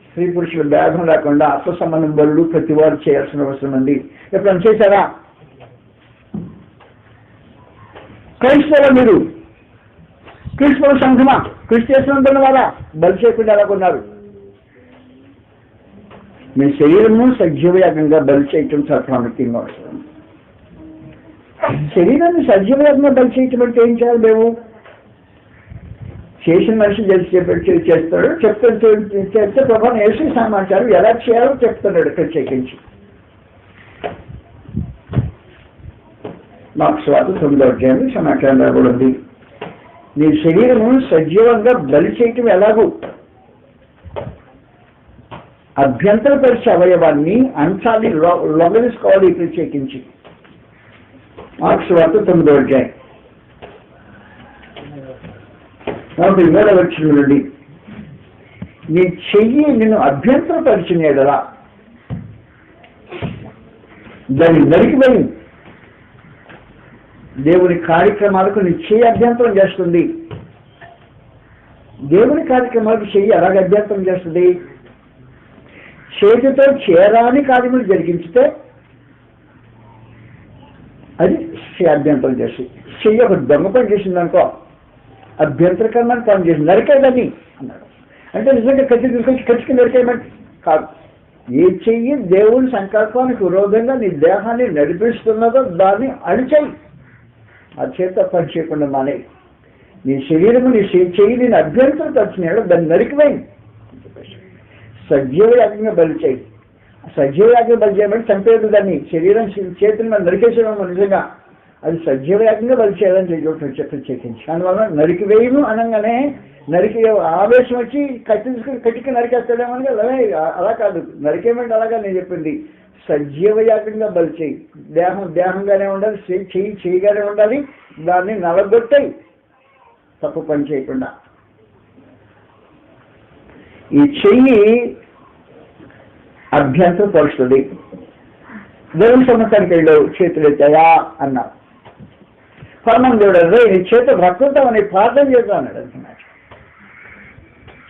స్త్రీ పురుషుల భేదం లేకుండా ఆత్మ సంబంధం బలులు ప్రతి వారు చేయాల్సిన అవసరం ఉంది. ఎప్పుడైనా చేశారా? క్రైస్తవ మీరు క్రీస్తు సంఘమా, క్రిస్టియన్ వాళ్ళ బలి చేయకుండా ఎలా కొన్నారు? మీ శరీరము సజీవయాగంగా బలి చేయటం చాలా ప్రాముఖ్యంగా అవసరం. శరీరాన్ని సజీవయాగంగా బలి చేయటం అంటే ఏం చేయాలి? మేము చేసిన మనిషి చేస్తాడు, చెప్తే ప్రభావం వేసి సమాచారం ఎలా చేయాలో చెప్తున్నాడు ప్రత్యేకించి. మాకు స్వాత 9వ అధ్యాయంలో సమాచారం రాబడింది. నీ శరీరము సజీవంగా బలి చేయటం ఎలాగూ అభ్యంతరపరిచే అవయవాన్ని అంచాలి, లొంగదీసుకోవాలి ప్రత్యేకించి. మాకు స్వాత 9వ అధ్యాయం 47వ వచనం నుండి నీ చెయ్యి నిన్ను అభ్యంతరపరిచిన ఎడల దాన్ని నరికివేయి. దేవుని కార్యక్రమాలకు నీ చెయ్యి అభ్యంతరం చేస్తుంది. దేవుని కార్యక్రమాలకు చెయ్యి అలాగే అభ్యంతరం చేస్తుంది. చేతితో చేరాని కార్యములు జరిగించితే అది అభ్యంతరం చేస్తుంది. చెయ్యి ఒక దొంగ పని చేసిందనుకో, అభ్యంతరకరమైన పని చేసింది, నరికేదని అన్నాడు. అంటే నిజంగా కచ్చికి నరికేయమంటే కాదు. ఏ చెయ్యి దేవుని సంకల్పానికి విరోధంగా నీ దేహాన్ని నడిపిస్తున్నదో దాన్ని అణిచేయి. ఆ చేత పని చేయకుండా మానే. నీ శరీరము నీ చెయ్యి నేను అభ్యంతరం వచ్చినాడు, దాన్ని నరికివేయి. సజీవయాగంగా బలి చేయి. సజీవయాగంగా బలి చేయమంటే చంపేది దాన్ని, శరీరం చేతులు మనం నరికేసేమో నిజంగా అది సజీవయాగంగా బలి చేయాలని ప్రత్యేకించి. అందువల్ల నరికివేయము అనగానే నరికి ఆవేశం వచ్చి కట్టికి నరికేస్తాడేమో అలా కాదు. నరికేమంటే అలాగా నేను చెప్పింది సజీవయాగంగా బలి చేయి. దేహంగానే ఉండాలి, చెయ్యిగానే ఉండాలి. దాన్ని నలగొట్టాయి తప్పు పని చేయకుండా. ఈ చెయ్యి అభ్యంతరం పరుస్తుంది. దేవుని సమ్మతానికి వెళ్ళావు, చేతులు ఎత్తాయా అన్నావు. పరమం దేవుడు నీ చేతులు రక్తంతో అని ప్రార్థన చేద్దాం అన్నాడు. అంటున్నాడు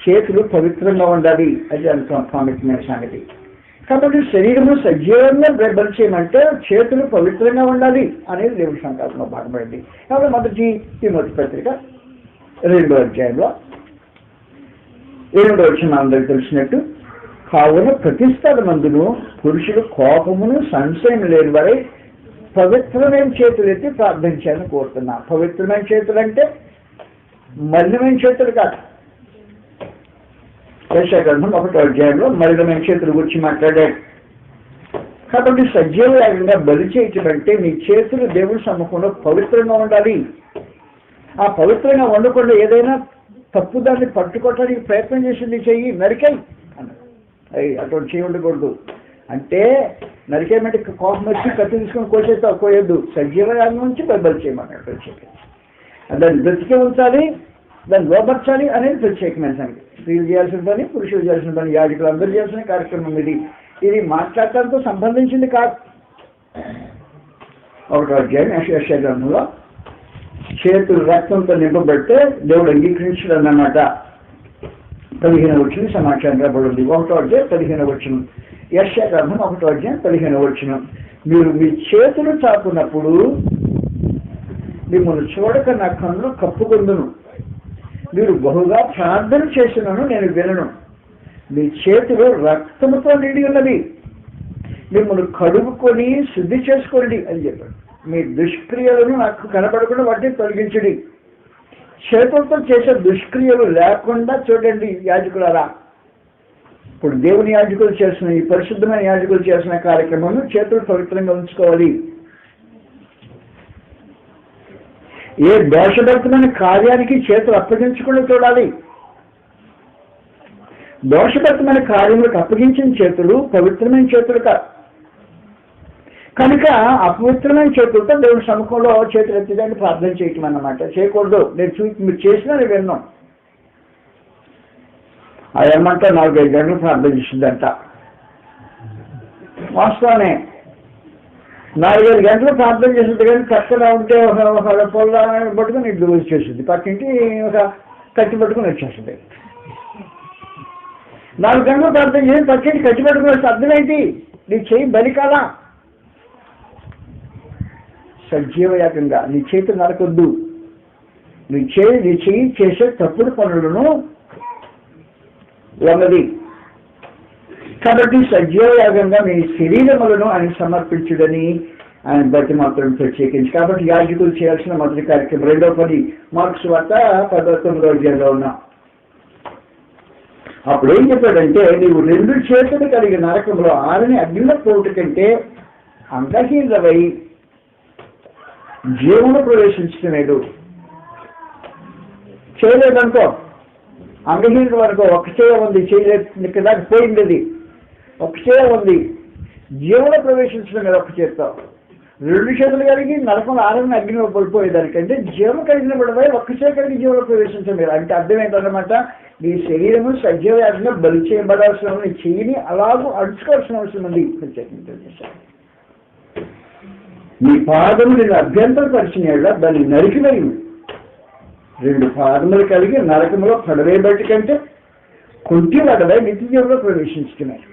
చేతులు పవిత్రంగా ఉండాలి, అది అనుకున్న ప్రాముఖ్యమైన సంగతి. కాబట్టి శరీరము సజీవంగా బలి చేయమంటే చేతులు పవిత్రంగా ఉండాలి అనేది దేవుని సంకల్పంలో భాగపడింది. కాబట్టి మొదటి తిమోతి పత్రిక 2వ అధ్యాయంలో 8వ వచనం అందరికి తెలిసినట్టు, కావున ప్రతిష్టల మందును పురుషులు కోపమును సంశయం లేని వారై పవిత్రమైన చేతులు ఎత్తి ప్రార్థించాలని కోరుతున్నా. పవిత్రమైన చేతులు అంటే మలినమైన చేతులు కాదు. యెషయా గ్రంథం 1వ అధ్యాయంలో మలినమైన చేతుల గురించి మాట్లాడాడు. కాబట్టి సజీవయాగంగా బలి చేయటం అంటే నీ చేతులు దేవుడి సమ్ముఖంలో పవిత్రంగా ఉండాలి. ఆ పవిత్రంగా ఉండకుండా ఏదైనా తప్పు దాన్ని పట్టుకోవటానికి ప్రయత్నం చేసింది చెయ్యి, నరికాయి అన్నాడు. అటువంటి చేయి ఉండకూడదు. అంటే నరికేయమంటే కోపం వచ్చి కత్తి తీసుకొని కోయొద్దు. సజీవయాగం నుంచి బలి చేయమన్నాడు. ప్రత్యేకించి దాన్ని బ్రతికే ఉంచాలి, దాన్ని లోపరచాలి అనేది ప్రత్యేకమైన సంగతి. స్త్రీలు చేయాల్సిన పని, పురుషులు చేయాల్సిన పని, యాజకులు అందరూ చేయాల్సిన కార్యక్రమం ఇది మాట్లాడటంతో సంబంధించింది కాదు. 1వ అధ్యాయం యెషయా గ్రంథంలో చేతులు రక్తంతో నింపబడితే దేవుడు అంగీకరించడు అన్నమాట. 15వ వచనం సమాచారం రాబడింది. 1వ అధ్యాయం 15వ వచనం. యెషయా గ్రంథం 1వ అధ్యాయం 15వ వచనం. మీరు మీ చేతులు చాపునప్పుడు మిమ్మల్ని చూడక నా కన్నులు కప్పుకొందును. మీరు బహుగా ప్రార్థన చేసినను నేను వినను. మీ చేతులు రక్తముతో నిండి ఉన్నవి. మిమ్మల్ని కడుగుకొని శుద్ధి చేసుకోండి అని చెప్పాడు. మీ దుష్క్రియలను నాకు కనబడకుండా వాటిని తొలగించండి. చేతులతో చేసే దుష్క్రియలు లేకుండా చూడండి యాజకులారా. ఇప్పుడు దేవుని యాజకులు చేసిన ఈ పరిశుద్ధమైన యాజకులు చేసిన కార్యక్రమాన్ని చేతులు పవిత్రంగా ఉంచుకోవాలి. ఏ దోషభరితమైన కార్యానికి చేతులు అప్పగించకుండా చూడాలి. దోషభరితమైన కార్యములకు అప్పగించిన చేతులు పవిత్రమైన చేతులు కాదు. కనుక అపవిత్రమైన చేతులతో దేవుని సముఖంలో చేతులు ఎత్తిదాన్ని ప్రార్థన చేయటం అన్నమాట. చేయకూడదు. మీరు చేసినా నేను విన్నాం. అదేమంటే 4-5 గంటలు ప్రార్థన చేసిందంట. వాస్తవమే 4-5 గంటలు ప్రార్థన చేసింది. కానీ పక్కన ఉంటే ఒక పొల్ల పట్టుకుని ఇద్దరు వచ్చేసింది. పక్కింటి ఒక కత్తి పట్టుకుని వచ్చేసింది. 4 గంటలు ప్రార్థన చేసి పక్కింటి కత్తి పట్టుకుని వస్తే అర్థం ఏంటి? నీ చేయి బలి కాదా? సజీవయాగంగా నీ చేతులు నరకొద్దు. నీ చేయి చేసే తప్పుడు పనులను ఉన్నది. కాబట్టి సజీవయాగంగా మీ శరీరములను ఆయన సమర్పించుడని ఆయన బట్టి మాత్రం ప్రత్యేకించి. కాబట్టి యాజకులు చేయాల్సిన మొదటి కార్యక్రమం 2వ పని మార్క్స్ వార్త 19వ అధ్యాయంలో ఉన్నాం. అప్పుడు ఏం చెప్పాడంటే, నీవు 2 చేతులు కలిగి నరకంలో ఆరని అగ్నిలో పోటు కంటే అంగహీనమై జీవన ప్రవేశించలేదు. చేయలేదనుకో, అంగహీనుడు వరకు ఒక చేయ ఉంది, చేయలేదు కదా పోయింది. ఒక చేయ ఉంది, జీవన ప్రవేశించడం కదా ఒక చేత్తో. 2 చేతులు కలిగి నరకంలో ఆరని అగ్నిలో పడిపోయేదానికంటే జీవం కలిగిన పడిపోయి ఒక్క చేయ కలిగి జీవన ప్రవేశించడం లేదు. అంటే అర్థం ఏంటన్నమాట, నీ శరీరము సజీవయాగంగా బలి చేయబడాల్సిన నీ చెయ్యిని అలాగూ అడుచుకోవాల్సిన అవసరం ఉంది. ప్రత్యేకించారు. నీ పాదము నేను అభ్యంతరపరిచిన దాన్ని నరికివేయు. 2 పాదములు కలిగి నరకములో పడవేయబట్టి కంటే కుంటి పడవై నిత్య జీవంలో ప్రవేశించుకున్నాయి.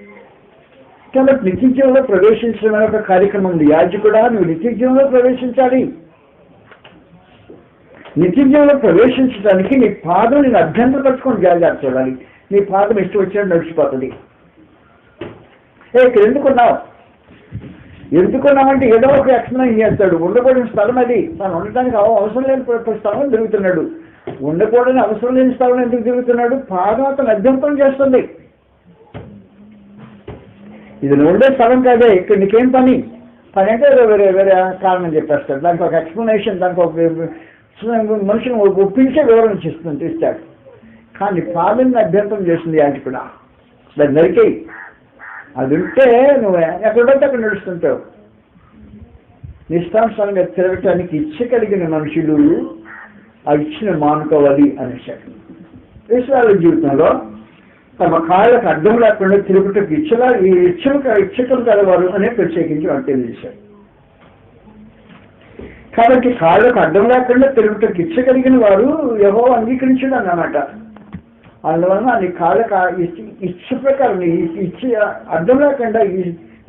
కాబట్టి నిత్య జీవంలో ప్రవేశించడం అనే ఒక కార్యక్రమం ఉంది. యాజకుడా, నువ్వు నిత్య జీవంలో ప్రవేశించాలి. నిత్య జీవంలో ప్రవేశించడానికి నీ పాదం నేను అభ్యంతరపరచుకొని జాగ్రత్త చూడాలి. నీ పాదం ఇష్టం వచ్చినట్టు నడిచిపోతుంది. ఇక్కడ ఎందుకున్నామంటే ఏదో ఒక ఎక్స్ప్లెయిన్ చేస్తాడు. ఉండకూడని స్థలం అది. తను ఉండటానికి అవసరం లేని స్థలం తిరుగుతున్నాడు. ఉండకూడని అవసరం లేని స్థలం ఎందుకు తిరుగుతున్నాడు? పాదం అతను అభ్యంతరం చేస్తుంది. ఇది నువ్వు ఉండే స్థలం కాదే, ఇక్కడ నీకేం పని అంటే వేరే కారణం చెప్పేస్తాడు. దానికి ఒక ఎక్స్ప్లెనేషన్, దానికి ఒక మనిషిని ఒప్పించే వివరణ ఇస్తాడు. కానీ పాదాన్ని అభ్యంతరం చేస్తుంది యాజకుడా. దాన్ని నరికేయి. అది ఉంటే నువ్వు ఎక్కడంటే అక్కడ నడుస్తుంటావు. నిష్టానుసారంగా తిరగటానికి ఇచ్చ కలిగిన మనుషులు ఆ ఇచ్చిన మానుకోవాలి అనేసాడు. ఇశ్రాయేలు జీవితంలో తమ కాళ్ళకు అడ్డం లేకుండా తిరుగుటకు ఇచ్చకం కలవారు అనే ప్రత్యేకించి వాళ్ళు తెలియజేశారు. కాబట్టి కాళ్ళకు అడ్డం లేకుండా తిరుగుటకు ఇచ్చ కలిగిన వారు యెహోవా అంగీకరించడు అన్నమాట. అందువలన నీ కాళ్ళకు ఇచ్చ ప్రకారం ఇచ్చి అడ్డం లేకుండా,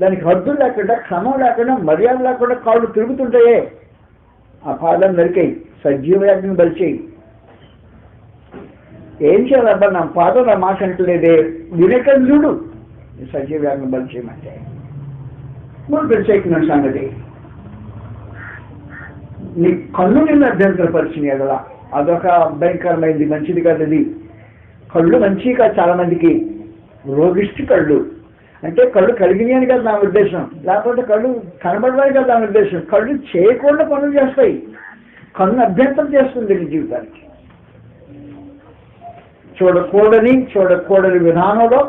దానికి హద్దులు లేకుండా, క్రమం లేకుండా, మర్యాద లేకుండా కాళ్ళు తిరుగుతుంటాయే, ఆ పాదాన్ని నరికాయి. సజీవయాగ్ని బలిచేయి. ఏం చేయాలబ్బా, నా పాదం నా మాట అంటలేదే, వినేకం చూడు. సజీవయాగ్ని బలిచేయమంటే మూడు ప్రత్యేకమైన సంగతి. నీ కళ్ళు నిన్ను అభ్యంతరపరిచినాయి కదా, అదొక భయంకరమైంది, మంచిది కాదు అది. కళ్ళు మంచివి కాదు, చాలా మందికి రోగిష్టి కళ్ళు అంటే కళ్ళు కలిగినాయి అని కదా నా ఉద్దేశం, లేకపోతే కళ్ళు కనబడవాలి కదా నా ఉద్దేశం. కళ్ళు చేయకుండా పనులు చేస్తాయి, కన్ను అభ్యంతరం చేస్తుంది నీ జీవితానికి. చూడకూడని విధానంలో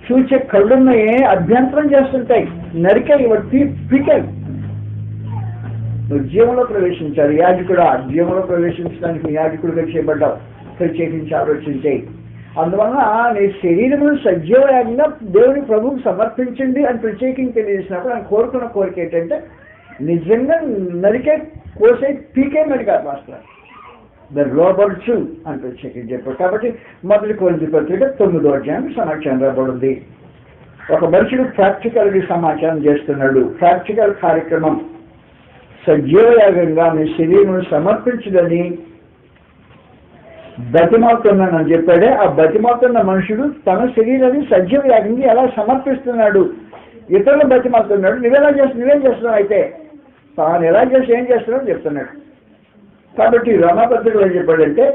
చూచే కళ్ళున్నాయే అభ్యంతరం చేస్తుంటాయి, నరికాయి, పీకాయి. నువ్వు జీవంలో ప్రవేశించాలి, యాజకుడా జీవంలో ప్రవేశించడానికి యాజకుడిగా చేయబడ్డావు, ప్రత్యేకించి ఆలోచించాయి. అందువలన నీ శరీరమును సజీవయాగంగా దేవుని ప్రభువుకు సమర్పించండి అని ప్రత్యేకించి తెలియజేసినప్పుడు ఆయన కోరుకున్న కోరిక ఏంటంటే నిజంగా నరికే, కోసే, పీకే మరి కాదు మాస్టర్, దాన్ని లోపరచు అని ప్రత్యేకించి చెప్పారు. కాబట్టి మొదటి కొరింథీ పత్రిక 9వ అధ్యాయం సమాచారం రాబడింది. ఒక మనుషుడు ప్రాక్టికల్గా సమాచారం చేస్తున్నాడు, ప్రాక్టికల్ కార్యక్రమం సజీవయాగంగా నీ శరీరం సమర్పించదని బతిమాలుతున్నానని చెప్పాడే. ఆ బతిమాలుతున్న మనుషుడు తన శరీరాన్ని సజీవయాగంగా ఎలా సమర్పిస్తున్నాడు, ఇతరులు బతిమాలుతున్నాడు. నువ్వేం చేస్తున్నావు, అయితే తాను ఎలా చేసి ఏం చేస్తున్నావు చెప్తున్నాడు. కాబట్టి రోమాపత్రికలో ఏం చెప్పాడంటే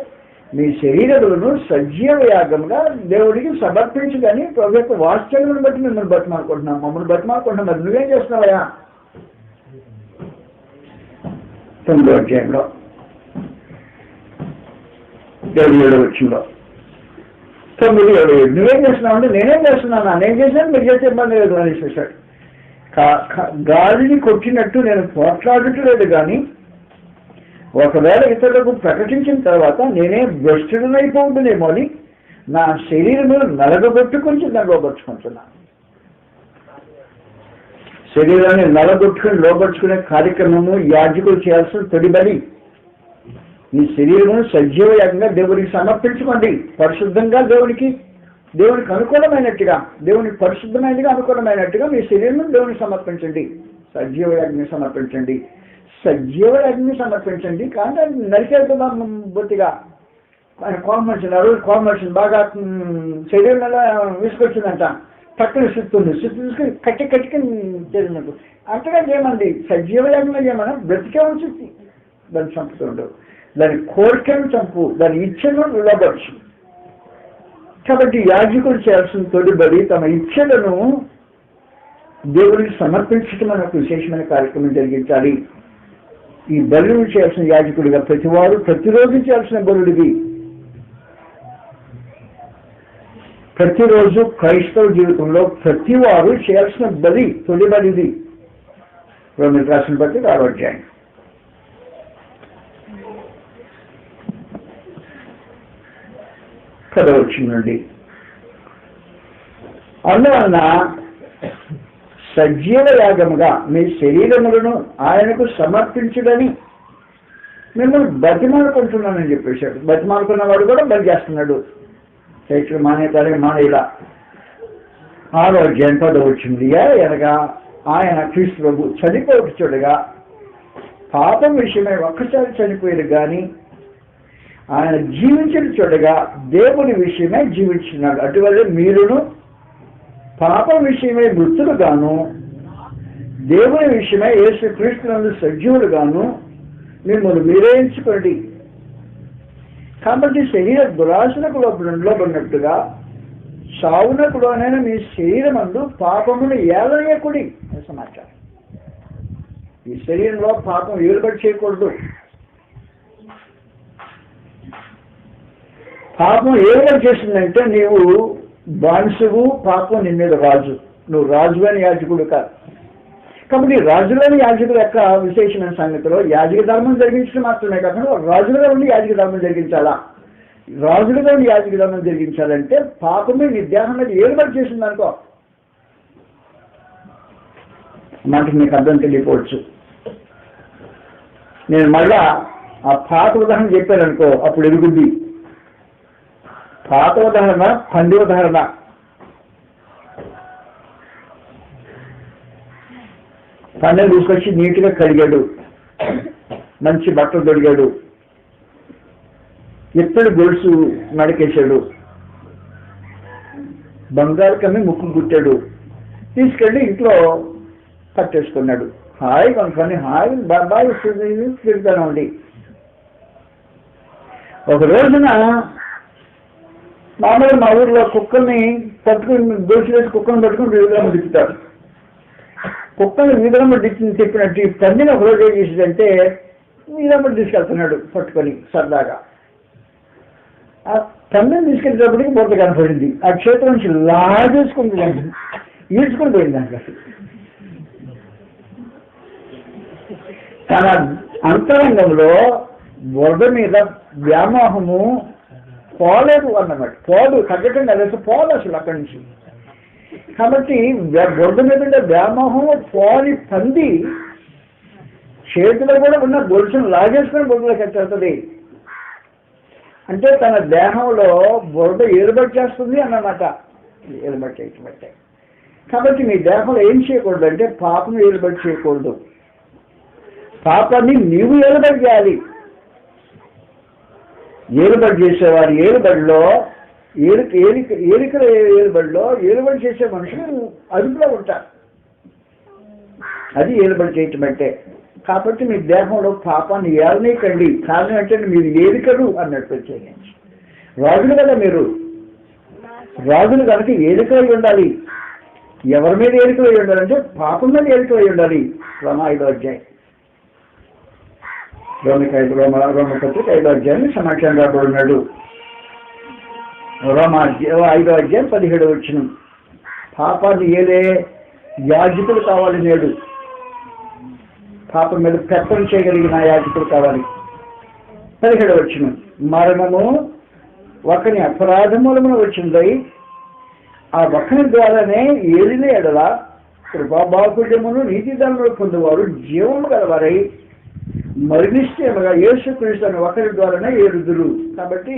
మీ శరీరములను సజీవయాగంగా దేవుడికి సమర్పించదని ప్రభు యొక్క వాత్సల్యమును బట్టి మిమ్మల్ని బతిమాలుకుంటున్నాం, మమ్మల్ని బతిమాలుకుంటున్నాం. మరి నువ్వేం చేస్తున్నావా? 9వ అధ్యాయంలో 7వ వచనంలో 9:7 నువ్వేం చేస్తున్నావు అంటే నేనేం చేస్తున్నానా, నేను చేశాను మీరు చేసే ఇబ్బంది లేదు అని చేశాడు. గాలిని కొట్టినట్టు నేను పోట్లాడట్లేదు, కానీ ఒకవేళ ఇతరులకు ప్రకటించిన తర్వాత నేనే భ్రష్టుడనైపోతుందేమో అని నా శరీరము నలగొట్టుకుని దాన్ని లోపరుచుకుంటున్నాను. శరీరాన్ని నలగొట్టుకుని లోపరుచుకునే కార్యక్రమము యాజకులు చేయాల్సిన తొలిబలి. ఈ శరీరమును సజీవయాగంగా దేవునికి సమర్పించుకోండి, పరిశుద్ధంగా దేవునికి అనుకూలమైనట్టుగా, దేవునికి పరిశుద్ధమైనదిగా అనుకూలమైనట్టుగా మీ శరీరం దేవునికి సమర్పించండి, సజీవయాగ్ని సమర్పించండి. సజీవయాగ్ని సమర్పించండి కానీ నరికేద్దా బొత్తిగా ఆయన కోమర్షన్ బాగా శరీరంలో విసుకొచ్చిందంట, పక్కన సిత్తుంది, తీసుకుని కట్టి తెలియనట్టు అంతగా చేయమండి. సజీవయాగంగా చేయమన్నా బ్రతికే ఉంచి దాన్ని చంపుతుండు, దాని కోరికను చంపు, దాని ఇచ్ఛను నిలబరచు. కాబట్టి యాజకులు చేయాల్సిన తొలిబడి తమ ఇచ్ఛలను దేవుడికి సమర్పించడం అనే ఒక విశేషమైన కార్యక్రమం జరిగించాలి. ఈ బలులు చేయాల్సిన యాజకుడిగా ప్రతివారు ప్రతిరోజు చేయాల్సిన బలుడివి. ప్రతిరోజు క్రైస్తవ జీవితంలో ప్రతివారు చేయాల్సిన బలి తొలిబడిది. రోమీయులకు రాసిన పత్రిక 6వ అధ్యాయం 10వ వచనం నుండి. అందువలన సజీవ యాగముగా మీ శరీరములను ఆయనకు సమర్పించుడని మిమ్మల్ని బతిమాలుకుంటున్నానని చెప్పేశాడు. బతిమాలుకున్నవాడు కూడా బలి చేస్తున్నాడు. చైత్ర మానేతారే మానేలా 6వ అధ్యాయం 10వ వచనం. అనగా ఆయన క్రీస్తు ప్రభు చనిపోవచ్చుడుగా పాపం విషయమై ఒక్కసారి చనిపోయారు, కానీ ఆయన జీవించిన చూడగా దేవుని విషయమై జీవించినాడు. అటువల్ల మీరును పాపం విషయమై మృతులుగాను దేవుని విషయమై యేసు క్రీస్తునందు సజీవులుగాను మిమ్మల్ని మీరే ఎంచుకోండి. కాబట్టి శరీర దురాశనకు లోబడినట్టుగా సావునకు లోనైన మీ శరీరమందు పాపమును ఏలనీయకుడి సమాచారం. ఈ శరీరంలో పాపం ఏలుబడి చేయకూడదు. పాపం ఏలుబడి చేసిందంటే నీవు బానిసవు, పాపం నీ మీద రాజు, నువ్వు రాజులోని యాజకుడు కాదు. కాబట్టి రాజులోని యాజకుడు యొక్క విశేషమైన సంగతిలో యాజక ధర్మం జరిగించడం మాత్రమే కాకుండా రాజులుగా ఉండి యాజక ధర్మం జరిగించాలా. రాజులుగా ఉండి యాజక ధర్మం జరిగించాలంటే పాపమే నీ దేహం మీద ఏలుబడి చేసింది అనుకో, మనకి మీకు అర్థం తెలియకపోవచ్చు. నేను మళ్ళా ఆ పాత ఉదాహరణ చెప్పాను అనుకో, అప్పుడు ఎరుగుద్ది. పాత ఉదాహరణ, పంది ఉదాహరణ. పండుగ తీసుకొచ్చి నీట్గా కడిగాడు, మంచి బట్టలు తొడిగాడు, ఇత్తడి గొలుసు నడికేశాడు, బంగారు కమ్మి ముక్కు కుట్టాడు, తీసుకెళ్ళి ఇంట్లో కట్టేసుకున్నాడు. హాయి కొనుక్కొని హాయి బాగా తిరుగుతానండి. ఒక రోజున మామూలుగా మా ఊర్లో కుక్కల్ని పట్టుకుని దోషి వేసి కుక్కను పట్టుకుని వీధులమ్మ దిక్కుతారు. కుక్కని వీధులమ్మ దిక్కి చెప్పినట్టు ఈ పందిని ఒక రోజు ఏం చేసిందంటే వీధులమ్మ తీసుకెళ్తున్నాడు పట్టుకొని సరదాగా. ఆ పందిని తీసుకెళ్ళేటప్పటికి బొట్ట కనపడింది. ఆ క్షేత్రం నుంచి లాగేసుకుంది, ఈడ్చుకుని పోయింది దానికి. అసలు తన అంతరంగంలో బురద మీద వ్యామోహము పోలేదు అన్నమాట. పోదు తగ్గటం కలిసి పోదు అసలు అక్కడి నుంచి. కాబట్టి బురద మీద వ్యామోహం పోని పంది చేతిలో కూడా ఉన్న గొలుసును లాగేసుకుని బురదలోకి ఎత్తేస్తుంది. అంటే తన దేహంలో బురద ఏలుబడి చేస్తుంది అన్నమాట. ఏలుబడి చేయటం. కాబట్టి మీ దేహంలో ఏం చేయకూడదు అంటే పాపం ఏలుబడి చేయకూడదు. పాపాన్ని నీవు ఏలుబడి చేయాలి. ఏలుబడి చేసేవారు ఏలుబడిలో ఏలుబడిలో ఏలుబడి చేసే మనుషులు అదుపులో ఉంటారు. అది ఏలుబడి చేయటం అంటే. కాబట్టి మీ దేహంలో పాపాన్ని ఏలనీకండి. కారణం ఏంటంటే మీరు ఏలికరు అన్నట్టు ప్రత్యేకించి. రాజులు కదా మీరు. రాజులు కనుక ఏలికై ఉండాలి. ఎవరి మీద ఏలికై ఉండాలంటే పాపం మీద ఏలికై ఉండాలి. రోమ 5వ అధ్యాయం, రోమపత్రిక 5వ అధ్యాయాన్ని సమాచారం రాబడున్నాడు. రోమ 5వ అధ్యాయం 17వ వచనం. పాపాన్ని ఏలే యాజకులు కావాలి నేడు. పాపం మీద పెత్తనం చేయగలిగిన యాజకులు కావాలి. 17వ వచనం. మరణము ఒకని అపరాధమూలమున వచ్చింది, ఆ ఒకని ద్వారానే ఏలిన ఎడల కృపాబాహుళ్యమును నీతిదానములు పొందేవారు జీవము గలవారై మరణిస్తేమగా యేసుక్రీస్తు అనే ఒకరి ద్వారానే ఏలుదురు. కాబట్టి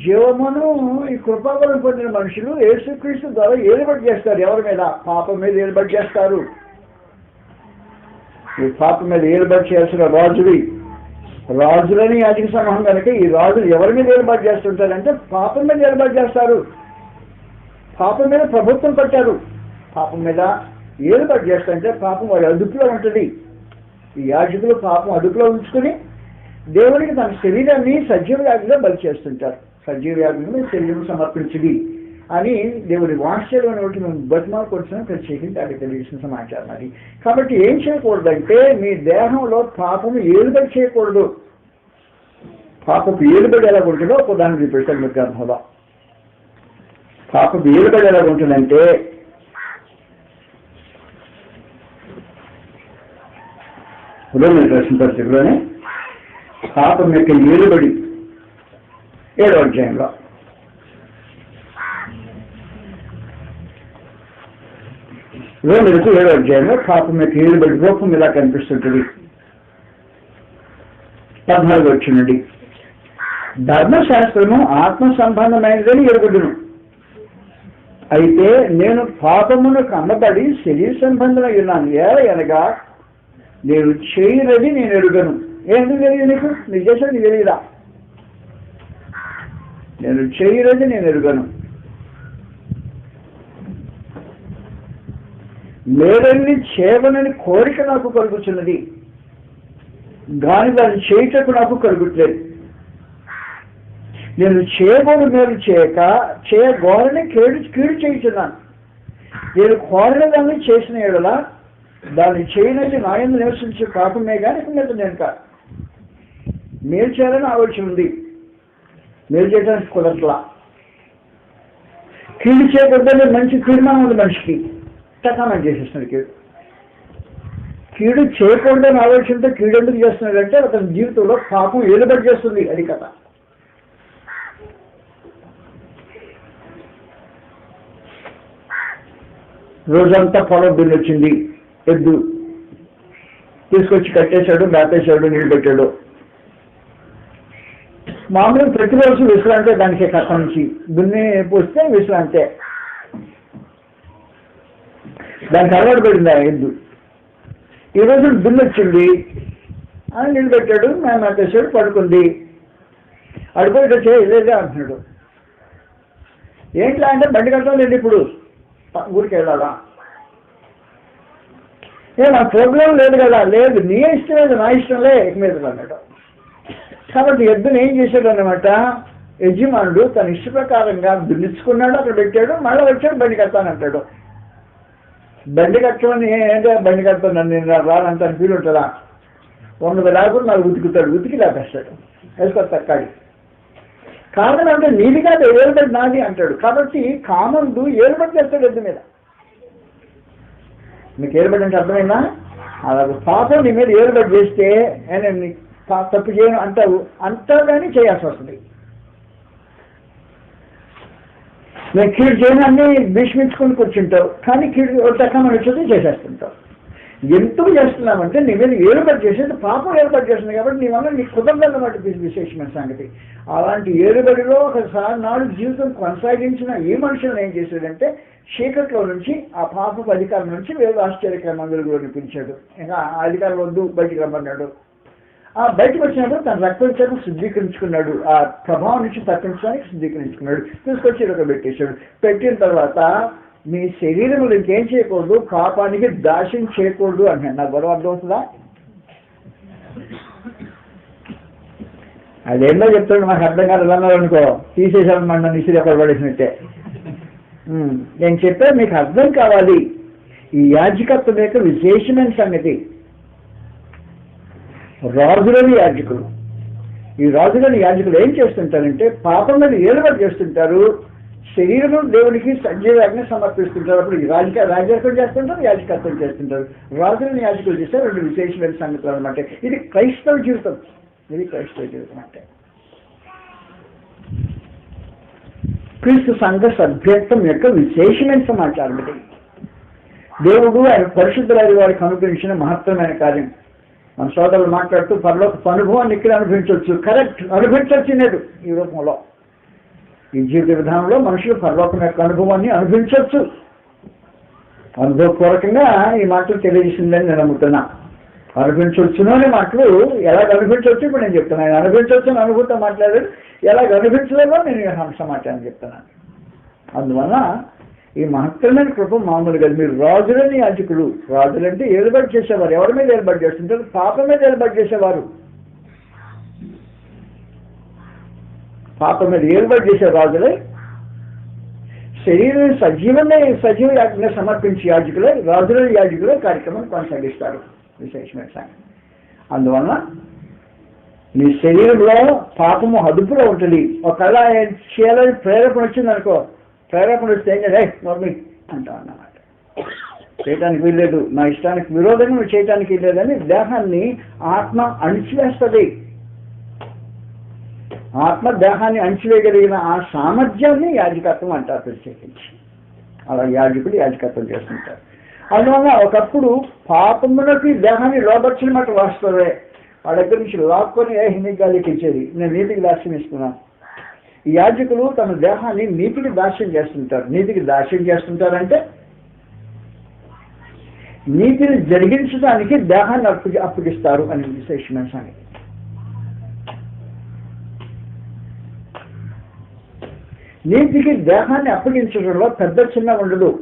జీవమును ఈ కృపాబలం పొందిన మనుషులు యేసుక్రీస్తు ద్వారా ఏలుబడి చేస్తారు. ఎవరి మీద? పాపం మీద ఏలుబడి చేస్తారు. ఈ పాపం మీద ఏలుబడి చేస్తున్న రాజులని యాజక సమూహం కనుక ఈ రాజులు ఎవరి మీద ఏలుబడి చేస్తుంటారంటే పాపం మీద ఏలుబడి చేస్తారు. పాపం మీద ప్రభుత్వం పట్టారు. పాపం మీద ఏలుబడి చేస్తారంటే పాపం వారి అదుపులో ఉంటుంది. ఈ యాజకులు పాపం అదుపులో ఉంచుకుని దేవుడికి తన శరీరాన్ని సజీవ యాగంగా బలి చేస్తుంటారు. సజీవ యాగంగా శరీరం సమర్పించింది అని దేవుడి వాత్సల్యం ఒకటి మేము బతిమాలు కొడుతున్నాం. ప్రత్యేకించి అది తెలియజేసిన సమాచారం అది. కాబట్టి ఏం చేయకూడదంటే మీ దేహంలో పాపము ఏలుబడి చేయకూడదు. పాపపు ఏలుబడి ఎలా ఉంటుందో ఒక ఉదాహరణ చూపిస్తాను మీకు గ్రంథంలో. పాపపు ఏలుబడి ఎలా ఉంటుందంటే రోమన్ రాసిన పత్రికలోనే పాపం యొక్క ఏలుబడి 7వ అధ్యాయంలో రోమన్లకు 7వ అధ్యాయంలో పాపం యొక్క ఏలుబడి రూపం ఇలా కనిపిస్తుంటుంది. 14వ వచనం నుండి. ధర్మశాస్త్రము ఆత్మ సంబంధమైనదని ఎరుగుదును, అయితే నేను పాపమునకు అమ్మబడి శరీర సంబంధమై ఉన్నాను. అనగా నేను చేయనది నేను ఎరుగను. ఎందుకు తెలియదు నీకు? నీకు చేసేది నీకు తెలియదా? నేను చేయనది నేను ఎరుగను. మేరల్ని చేయవనని కోరిక నాకు కలుగుతున్నది, కానీ దాన్ని చేయటకు నాకు కలుగుట్లేదు. నేను చేయబోని మేలు చేయగోరని కీడు చేయుచున్నాను. నేను కోరిన దాన్ని చేసిన ఎడల దాన్ని చేయనది నా యందు నివసించే పాపమే కానీ మీద నేను కాదు. మేలు చేయాలని ఆలోచన ఉంది, మేలు చేయడానికి కుదరట్లా. కీడు చేయకూడదని మంచి తీర్మానం ఉంది మనిషికి, తక్కువ చేసేస్తున్నాడు. కీడు చేయకూడదని ఆలోచనతో కీడు ఎందుకు చేస్తున్నాడంటే అతని జీవితంలో పాపం ఏలుబడి చేస్తుంది. అది కథ. రోజంతా పొలం బిల్లు వచ్చింది, ఎద్దు తీసుకొచ్చి కట్టేశాడు, మేపేశాడు, నీళ్ళు పెట్టాడు. మామూలుగా ప్రతిరోజు విశ్రాంతే దానికి కథ నుంచి దున్నే పోస్తే విశ్రాంతే. దానికి అలవాటు పడింది ఆ ఎద్దు. ఈరోజు దున్ను వచ్చింది, అని నీళ్ళు పెట్టాడు, మేపేశాడు, పడుకుంది. అడుగుపోయి చేయలేదే అంటున్నాడు. ఏంట్లా అంటే బండి కట్టడం లేదు, ఇప్పుడు ఊరికి వెళ్ళాలా. నా ప్రోగ్రాం లేదు కదా, లేదు నీ ఇష్టం లేదు నా ఇష్టంలే ఇక మీద అన్నాడు. కాబట్టి ఎద్దును ఏం చేశాడు అన్నమాట, యజమానుడు తన ఇష్ట ప్రకారంగా దున్నించుకున్నాడు, అక్కడ పెట్టాడు, మళ్ళీ వచ్చాడు బండి కడతానంటాడు. బండి కట్టమని ఏంటో బండి కడతాను నేను రానంత ఫీల్ ఉంటుందా, 100 లేకుండా నాకు ఉతుకుతాడు, ఉతికి లేపేస్తాడు, వేసుకొ తక్కాడి. కారణం అంటే నీది కాదు, ఏలుబడి నాది అంటాడు. కాబట్టి కామందు ఏలుబడి చేస్తాడు ఎద్దు మీద. మీకు ఏలుబడి అంటే అర్థమైందా? అలాగే పాపం నీ మీద ఏలుబడి చేస్తే నేను తప్పు చేయను అంటావు, అంతగానే చేయాల్సి వస్తుంది. నేను కీడు చేయను అన్ని భీష్మించుకుని కూర్చుంటావు, కానీ కీడు తక్కువ వచ్చేది చేసేస్తుంటావు. ఎందుకు చేస్తున్నామంటే నీ మీద ఏలుబడి చేసేది పాపం ఏలుబడి చేస్తుంది కాబట్టి నీ వల్ల నీకు కుదరదన్నమాట విశేషమైన సంగతి. అలాంటి ఏలుబడిలో ఒకసారి నాడు జీవితం కొనసాగించిన ఈ మనుషులను ఏం చేశాడంటే చీకట్లో నుంచి ఆ పాపపు అధికారం నుంచి వేరు ఆశ్చర్యక్రమంలో పిలిచాడు. ఇంకా ఆ అధికారం వద్దు బయటికి రమ్మన్నాడు. ఆ బయటకు వచ్చినప్పుడు తన రక్తం చేత శుద్ధీకరించుకున్నాడు, ఆ ప్రభావం నుంచి తప్పించడానికి శుద్ధీకరించుకున్నాడు, తీసుకొచ్చి ఒక పెట్టేశాడు. పెట్టిన తర్వాత మీ శరీరములు ఇంకేం చేయకూడదు, పాపానికి దాస్యం చేయకూడదు అంటున్నాడు. నాకు గొడవ అర్థమవుతుందా? అదేందో చెప్తాడు, నాకు అర్థం కాదు అన్నారు అనుకో, తీసేసాను మన నిసిరి అక్కడ పడేసినట్టే. నేను చెప్పే మీకు అర్థం కావాలి. ఈ యాజకత్వం యొక్క విశేషమైన సంగతి, రాజులని యాజకులు, ఈ రాజులని యాజకులు ఏం చేస్తుంటారంటే పాపం మీద ఏలుబడి చేస్తుంటారు, శరీరం దేవుడికి సజీవాజ్ఞ సమర్పిస్తుంటారు. అప్పుడు రాజకత్వం చేస్తుంటారు, యాజకత్వం చేస్తుంటారు. రాజులని యాజకులు చేస్తే 2 విశేషమైన సంగతులు అనమాట. ఇది క్రైస్తవ జీవితం, ఇది క్రైస్తవ జీవితం అంటే క్రీస్తు సంఘ సభ్యత్వం యొక్క విశేషమైన సమాచారం ఇది. దేవుడు ఆయన పరిశుద్ధులైన వారికి అనుగ్రహించిన మహత్తరమైన కార్యం. మన సోదరులు మాట్లాడుతూ పరలోక అనుభవాన్ని ఇక్కడ అనుభవించవచ్చు, కరెక్ట్, అనుభవించలేదు ఈ రూపంలో. ఈ జీవిత విధానంలో మనుషులు పరలోకం యొక్క అనుభవాన్ని అనుభవించవచ్చు. అనుభవపూర్వకంగా ఈ మాటలు తెలియజేసిందని నేను నమ్ముతున్నా. అనుభవించవచ్చును అనే మాటలు ఎలాగ అనుభవించవచ్చు ఇప్పుడు నేను చెప్తున్నాను. ఆయన అనుభవించవచ్చు అని అనుభూతం మాట్లాడారు, ఎలాగ అనుభవించలేదో నేను సమాచారం చెప్తున్నాను. అందువల్ల ఈ మహత్తరమైన కృప మామూలుగా మీరు రాజులని యాజకులు, రాజులంటే ఏలుబడి చేసేవారు. ఎవరి మీద ఏలుబడి చేస్తుంటారు? పాపం మీద ఏలుబడి చేసేవారు. పాపం మీద ఏలుబడి చేసే రాజులై, శరీరం సజీవ యాజ్ఞ సమర్పించి యాజకులై, రాజుల యాజకులై కార్యక్రమం కొనసాగిస్తారు. విశేషమైన సంగతి. అందువల్ల నీ శరీరంలో పాపము అదుపులో ఉంటుంది. ఒకవేళ చేయాలని ప్రేరేపణ వచ్చిందనుకో, ప్రేరేపణ వస్తే ఏం చేయాలి, మమ్మీ అంటావు అన్నమాట. చేయటానికి వీల్లేదు, నా ఇష్టానికి విరోధంగా నువ్వు చేయటానికి వీల్లేదని దేహాన్ని ఆత్మ అణిచివేస్తుంది. ఆత్మ దేహాన్ని అణిచివేయగలిగిన ఆ సామర్థ్యాన్ని యాజకత్వం అంటారు ప్రత్యేకించి. అలా యాజకుడు యాజకత్వం చేస్తుంటారు. అందువల్ల ఒకప్పుడు పాపములకి దేహాన్ని లోపర్చిన మాట వాస్తవే. వాడి దగ్గర నుంచి లాక్కొని నీకు గాలికి ఇచ్చేది, నేను నీతికి దాస్యం ఇస్తున్నాను. ఈ యాజకులు తమ దేహాన్ని నీతికి దాస్యం చేస్తుంటారు. నీతికి దాస్యం చేస్తుంటారంటే నీతిని జరిగించడానికి దేహాన్ని అప్పగిస్తారు అని విశేషమైన సంగతి. నీతికి దేహాన్ని అప్పగించడంలో పెద్ద చిన్న ఉండదు,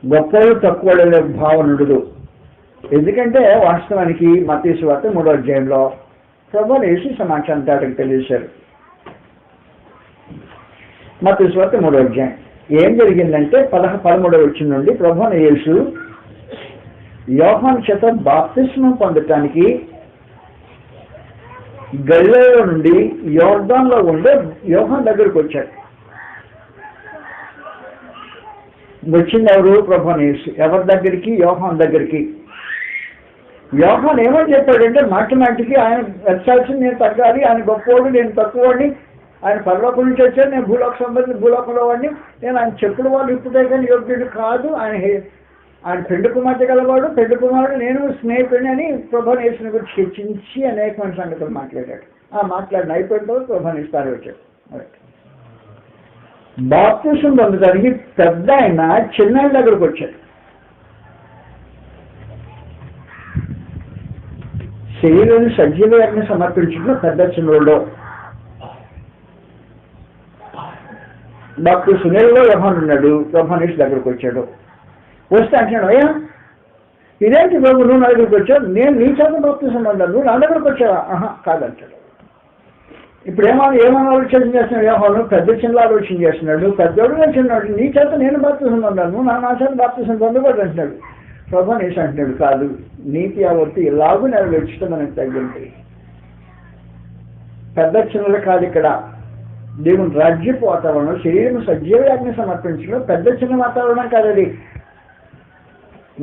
గొప్పలు తక్కువ భావన ఉండదు. ఎందుకంటే వాస్తవానికి మత్తయి సువార్త 3వ అధ్యాయంలో ప్రభువుని యేసు సమాచారం దాటికి తెలియజేశారు. మత్తయి సువార్త 3వ అధ్యాయం ఏం జరిగిందంటే 13వ వచనం నుండి ప్రభువుని యేసు యోహాను చేత బాప్తిస్మం పొందటానికి గలిలయలో నుండి యోర్దాన్లో ఉండే యోహాను దగ్గరకు వచ్చాడు. వచ్చింది ఎవరు? ప్రభువుని యేసు. ఎవరి దగ్గరికి? యోహాను దగ్గరికి. యోహాను ఏమని చెప్పాడంటే మాటికి ఆయన వెచ్చాల్సింది నేను తగ్గాలి, ఆయన గొప్పవాడు నేను తక్కువవాడిని, ఆయన పరలోకం నుంచి వచ్చాడు, నేను భూలోకంలో వాడిని, నేను ఆయన చెప్పుడు వాళ్ళు ఇప్పుడే కానీ యోగ్యుడు కాదు, ఆయన పెండు కుమార్తె గలవాడు, పెండు కుమారుడు నేను స్నేహితుడిని అని ప్రభువుని యేసుని గురించి హెచ్చించి అనేకమైన సంగతులు మాట్లాడాడు. ఆ మాట్లాడిన అయిపోయిన తర్వాత ప్రభువుని యేసు వచ్చాడు. బాప్తిసం పొందడానికి పెద్ద ఆయన చిన్న ఆయన దగ్గరకు వచ్చాడు. శరీరాన్ని సజీవాన్ని సమర్పించడం పెద్ద చిన్నలో డాక్టర్ సునీల్లో యోహాను ఉన్నాడు. యోహాను దగ్గరకు వచ్చాడు. వస్తే అంటున్నాడు, అయ్యా ఇదేంటి బాబు నువ్వు నా దగ్గరికి వచ్చావు, నేను నీ చేత బాప్తిసం పొందాను, నువ్వు నా దగ్గరకు వచ్చావా? కాదంటాడు. ఇప్పుడు ఏమని ఆలోచన చేస్తున్నాడు యోహాను? పెద్ద చిన్న ఆలోచన చేస్తున్నాడు. పెద్దోడు చిన్నాడు, నీ చేత నేను బాప్తిసం పొందాను, నువ్వు నా చేత బాప్తిసం పొందకూడదు అంటున్నాడు. ప్రభు నేసి అంటున్నాడు, కాదు, నీతి యావత్తు ఇలాగూ నెరవేర్చడం మనకు తగ్గింది. పెద్ద చిన్నలు కాదు ఇక్కడ, దేవుని రాజ్యపు వాతావరణం, శరీరం సజీవ యాజ్ఞ సమర్పించడం పెద్ద చిన్న వాతావరణం కాదు అది.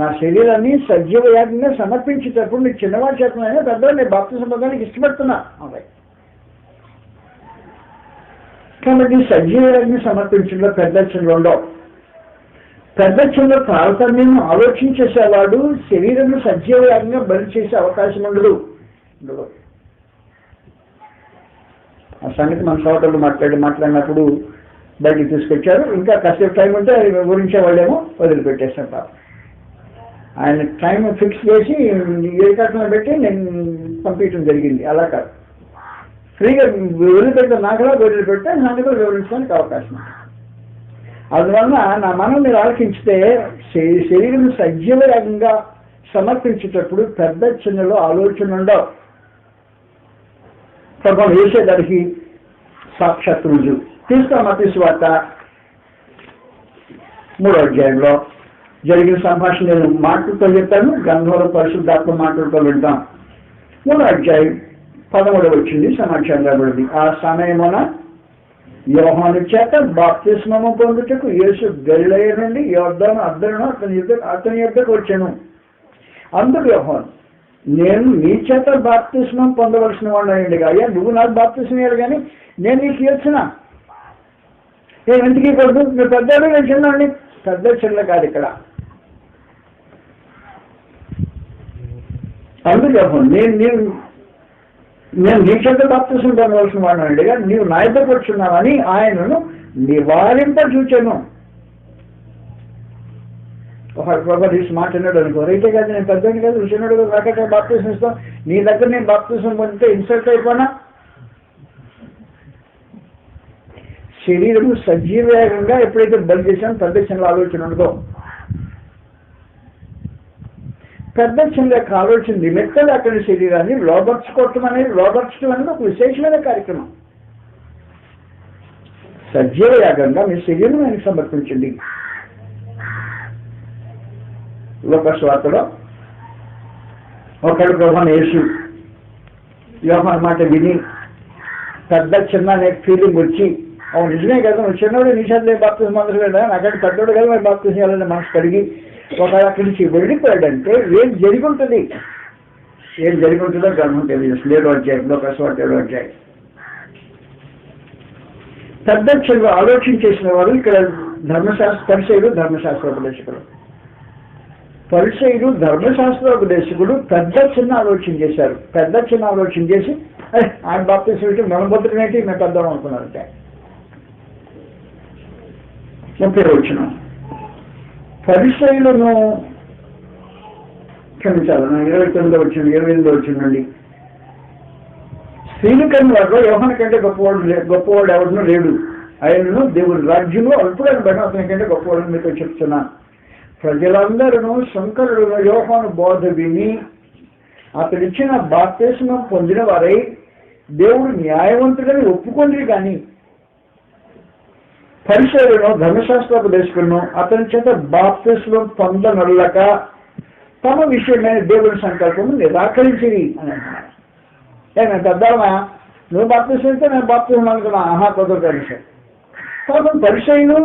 నా శరీరాన్ని సజీవ యాజ్ఞ సమర్పించేటప్పుడు నీకు చిన్నవాడి చేతనైనా పెద్దవాడు నేను బాప్తిసం పొందడానికి ఇష్టపడుతున్నా. కాబట్టి సజీవ యాజ్ఞ సమర్పించడంలో పెద్ద చిన్నలు ఉండవు. పెద్ద చిన్న తారతమ్యం ఆలోచించేసేవాడు శరీరం సజీవ యాజ్ఞ బలి చేసే అవకాశం ఉండదు. ఆ సంగతి మన సోదరులు మాట్లాడినప్పుడు బయటికి తీసుకొచ్చారు. ఇంకా కాసేపు టైం ఉంటే అది వివరించే వాళ్ళేమో వదిలిపెట్టేస్తాను. పాప ఆయన టైం ఫిక్స్ చేసి ఏ కట్టడం పెట్టి నేను పంపించడం జరిగింది. అలా కాదు, ఫ్రీగా వదిలిపెట్టే నాకులా వదిలిపెడితే నన్ను కూడా వివరించడానికి అవకాశం ఉంది. అందువలన నా మనం మీరు ఆలోచించితే శరీరం సజీవయంగా సమర్పించేటప్పుడు పెద్ద చిన్నలో ఆలోచన ఉండవు. ప్రభావం వేసేదానికి సాక్షాత్ రుజువు. తీసుకో మత్తయి సువార్త 3వ అధ్యాయంలో జరిగిన సంభాషణ నేను మాటలతో చెప్తాను, గ్రంథంలో పరిశుద్ధాత్మ మాటలతో వింటాం. 3వ అధ్యాయం 13వ వచ్చింది సమాచారం రాబడింది. ఆ సమయమున యోహాను చేత బాప్తిస్మము పొందుటకు యేసు గలిలయ నుండి యోర్దాను అద్దరును అతని యొద్దకు వచ్చాను. అందుకు యోహాను, నేను నీ చేత బాప్తిస్మం పొందవలసిన వాడిని. అయ్యా నువ్వు నాకు బాప్తిస్మం ఇవ్వాలి కానీ నేను నీకు ఇచ్చినా నేను ఎందుకు ఇవ్వకూడదు? నువ్వు పెద్దవాడు, నేను చిన్నవాడిని. పెద్ద చిన్న కాదు ఇక్కడ. అందుకు యోహాను, నేను నీ చేత బాప్తిస్మం పొందవలసిన వాడిని కానీ నీవు నా ఇద్దరికి వచ్చున్నావని ఆయనను నివారింప చూచాను. ఒక ప్రభు తీసి మాట్లాడాడు అనుకో, రైతే కాదు నేను పెద్దవాడిని కాదు, చిన్నడు కాదు, నాకైతే బాప్తిసం ఇస్తాం, నీ దగ్గర నేను బాప్తిసం పొందితే ఇన్సల్ట్ అయిపోనా? శరీరము సజీవంగా ఎప్పుడైతే బలి చేశానో పెద్ద చిన్న ఆలోచన ఉండదో. పెద్ద చిన్న యొక్క ఆలోచన నిమిత్తం అక్కడి శరీరాన్ని లోపర్చుకోవటం అనేది ఒక విశేషమైన కార్యక్రమం. సజీవ యాగంగా మీ శరీరం ఆయనకు సమర్పించండి. లోకస్వార్తలో ఒకడు ప్రభువైన యేసు యోహాను మాట విని పెద్ద చిన్న అనే ఫీలింగ్ వచ్చి, అవును నిజమే కదా, నువ్వు చిన్నవాడు నీ చేతిలో బాప్తిసం పొందరు కదా, నాకంటే పెద్దోడు కదా మరి బాప్తిసం చేయాలని మనసు కడిగి ఒక అక్కడి నుంచి వెళ్ళిపోయాడంటే ఏం జరిగి ఉంటుంది? ఏం జరిగి ఉంటుందో గ్రంథం తెలియజేస్తుంది. 7వ అధ్యాయం లోకస్వార్త 7వ అధ్యాయం. పెద్ద చిన్న ఆలోచన చేసిన వారు ఇక్కడ పరిసయ్యులు ధర్మశాస్త్రోపదేశకులు. పరిసయ్యులు ధర్మశాస్త్రోపదేశకులు పెద్ద చిన్న ఆలోచన చేశారు. పెద్ద చిన్న ఆలోచన చేసి ఆయన బాప్తిసం ఇచ్చి మనం బతుకులు ఏంటి మేము పెద్దవాళ్ళం అనుకున్నారంటే. 30వ వచనం. పరిసయ్యులను క్షమించాలి, 29వ వచనం 28వ వచనండి. స్త్రీలు కన్నా వారిలో యోహాను కంటే గొప్పవాడు ఎవరినో లేడు, ఆయనను దేవుని రాజ్యంలో అల్పుడని బట్టి అతని కంటే గొప్పవాడని మీతో చెప్తున్నాను. ప్రజలందరూ శంకరుడు యోహాను బోధ విని అతడిచ్చిన బాప్తిస్మం పొందిన వారై దేవుడు న్యాయవంతుడని ఒప్పుకుంది. కానీ పరిసయ్యులను ధర్మశాస్త్రోపదేశకులను అతని చేత బాప్తిస్మం పొందనొల్లక తమ విషయమైన దేవుని సంకల్పము నిరాకరించిరి అని అంటున్నారు. నేను పెద్దమ్మా నువ్వు బాప్తిసం ఇస్తే నేను బాప్తిసం అనుకున్నా, కుదరదు. కాబట్టి పరిసయ్యులు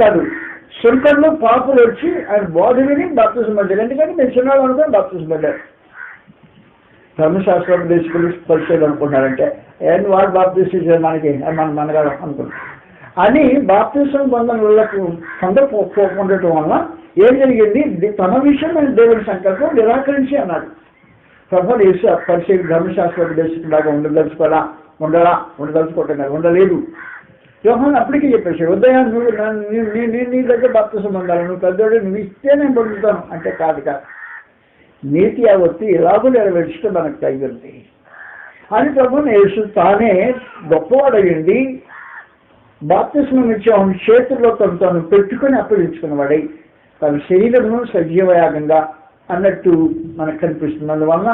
కాదు, శంకరులు పాపులు వచ్చి ఆయన బోధ విని బాప్తిసం పడ్డారు. ఎందుకంటే నేను చిన్నవాళ్ళు అనుకుని బాప్తిసం పడ్డారు. ధర్మశాస్త్రోపదేశకులు పరిసయ్యులు అనుకుంటున్నారంటే ఏంటి వాడు బాప్తిసం మనకి మనగారు అనుకుంటున్నారు అని బాప్తిసం పొందకపోఉండటం వల్ల ఏం జరిగింది? తమ విషయం దేవుడి సంకల్పం నిరాకరించి అన్నాడు. ప్రభువు యేసు పరిసయ్యులు ధర్మశాస్త్రోపదేశకులాగా ఉండదలుచుకోవటం ఉండలేదు. యోహాను అప్పటికీ చెప్పేసి, ఉదయం నువ్వు నీ దగ్గర బాప్తిసం పొందాలి, నువ్వు పెద్దోడు, నువ్వు ఇస్తే నేను పొందుతాను అంటే కాదు. నీతి యావత్తు ఎలాగో నెరవేర్చడం మనకు తగ్గింది అని ప్రభువుని యేసు తానే గొప్పవాడయ్యండి. బాప్తిస్మం ఇచ్చేవాడిని చేతుల్లో తను పెట్టుకుని అప్పగించుకున్నవాడై తన శరీరమును సజీవయాగంగా అన్నట్టు మనకు కనిపిస్తుంది. అందువలన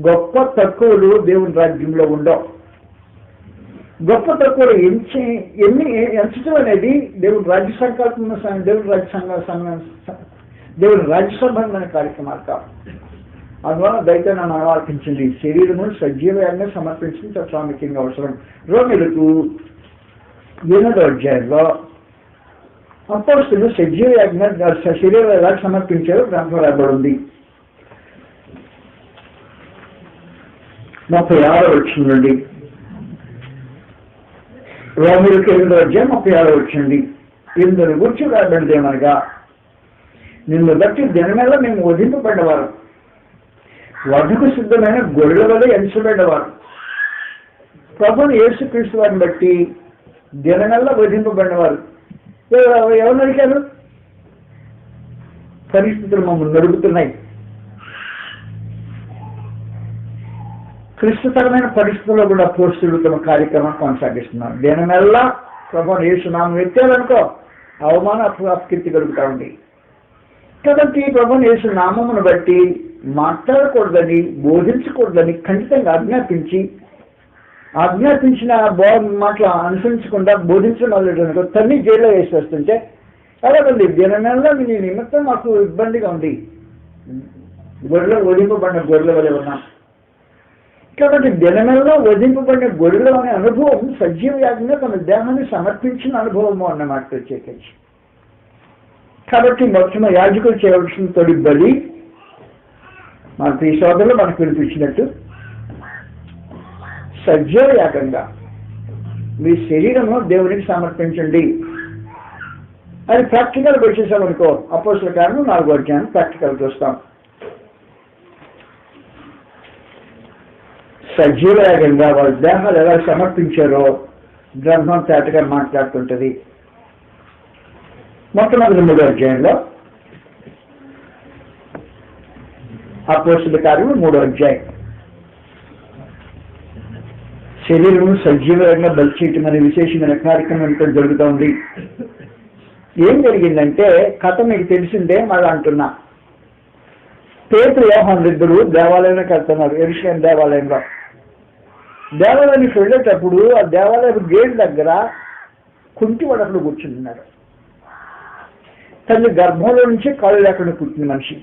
గొప్ప తక్కువలు దేవుని రాజ్యంలో ఉండవు. గొప్ప తక్కువలు ఎంచడం అనేది దేవుని రాజ్య సంకల్పం, దేవుని రాజ్య సంబంధమైన కార్యక్రమాలు కావు. అందువల్ల దయతో నన్ను ఆలోచించింది, శరీరము సజీవంగా సమర్పించడం చాలా ప్రాముఖ్యంగా అవసరం. రోమిలకు 8వ అధ్యాయంలో అపోస్తలులు సజీవంగా శరీరం ఎలా సమర్పించారో గ్రంథం రాయబడింది. 36వ వచనం నుండి, రోమిలకు 8వ అధ్యాయం 36వ వచనం నుండి, ఇందుని గురించి రాయబడింది ఏమనగా, నిన్ను బట్టి దినమేళ మేము వధింపబడ్డవారు, వధకు సిద్ధమైన గొర్రెల వల్ల ఎంచబడ్డవారు. ప్రభువుని యేసుక్రీస్తు వారిని బట్టి దినమెల్ల వధింపబడినవారు. ఎవరు నడిచారు? పరిస్థితులు మమ్మల్ని నడుపుతున్నాయి. క్లిష్టతరమైన పరిస్థితుల్లో కూడా అపోస్తలులు తమ కార్యక్రమం కొనసాగిస్తున్నారు. దినమెల్లా ప్రభువుని యేసు నామం ఎత్తారనుకో అవమాన అపకీర్తి కలుగుతా ఉంది. కాబట్టి ప్రభువుని యేసు నామమును బట్టి మాట్లాడకూడదని, బోధించకూడదని ఖండితంగా ఆజ్ఞాపించిన మాటలు అనుసరించకుండా బోధించడం మొదలెట్టనుకో తన్ని జైల్లో వేసి వస్తుంటే అలాగండి దినమెల్లా నీ నిమిత్తం మాకు ఇబ్బందిగా ఉంది. వధింపబడిన గొర్రెల వలె ఉన్నాం. కాబట్టి దినమెల్లా వధింపబడిన గొర్రెలు అనే అనుభవం సజీవ యాగంగా తన దేహాన్ని సమర్పించిన అనుభవము అన్నమాట ప్రత్యేకించి. కాబట్టి మొత్తం యాజకులు చేయవలసిన తొలి బలి మనకు ఈ సోదరులు మనకు వినిపించినట్టు సజీవ యాగంగా మీ శరీరము దేవునికి సమర్పించండి అని ప్రాక్టికల్ వచ్చేసామనుకో. అపోస్తలుల కార్యములు 4వ అధ్యాయం ప్రాక్టికల్ చూస్తాం. సజీవ యాగంగా వాళ్ళ దేహాలు ఎలా సమర్పించారో గ్రంథం తేటగా మాట్లాడుతుంటది. మొట్టమొదటి 3వ అధ్యాయంలో అపోస్తలుల కార్యములు 3వ అధ్యాయం శరీరం సజీవంగా బలి చేయటం అనే విశేషమైన కార్యక్రమం ఇక్కడ జరుగుతూ ఉంది. ఏం జరిగిందంటే కథ మీకు తెలిసిందే, మళ్ళీ అంటున్నా. పేతురు యోహాను ఇద్దరు దేవాలయంలోకి వెళ్తున్నారు. యెరూషలేము దేవాలయంలో. దేవాలయానికి వెళ్ళేటప్పుడు ఆ దేవాలయం గేట్ దగ్గర కుంటివాడు అక్కడ కూర్చుంటున్నాడు. తల్లి గర్భంలో నుంచి కాళ్ళు లేకుండా పుట్టిన మనిషి.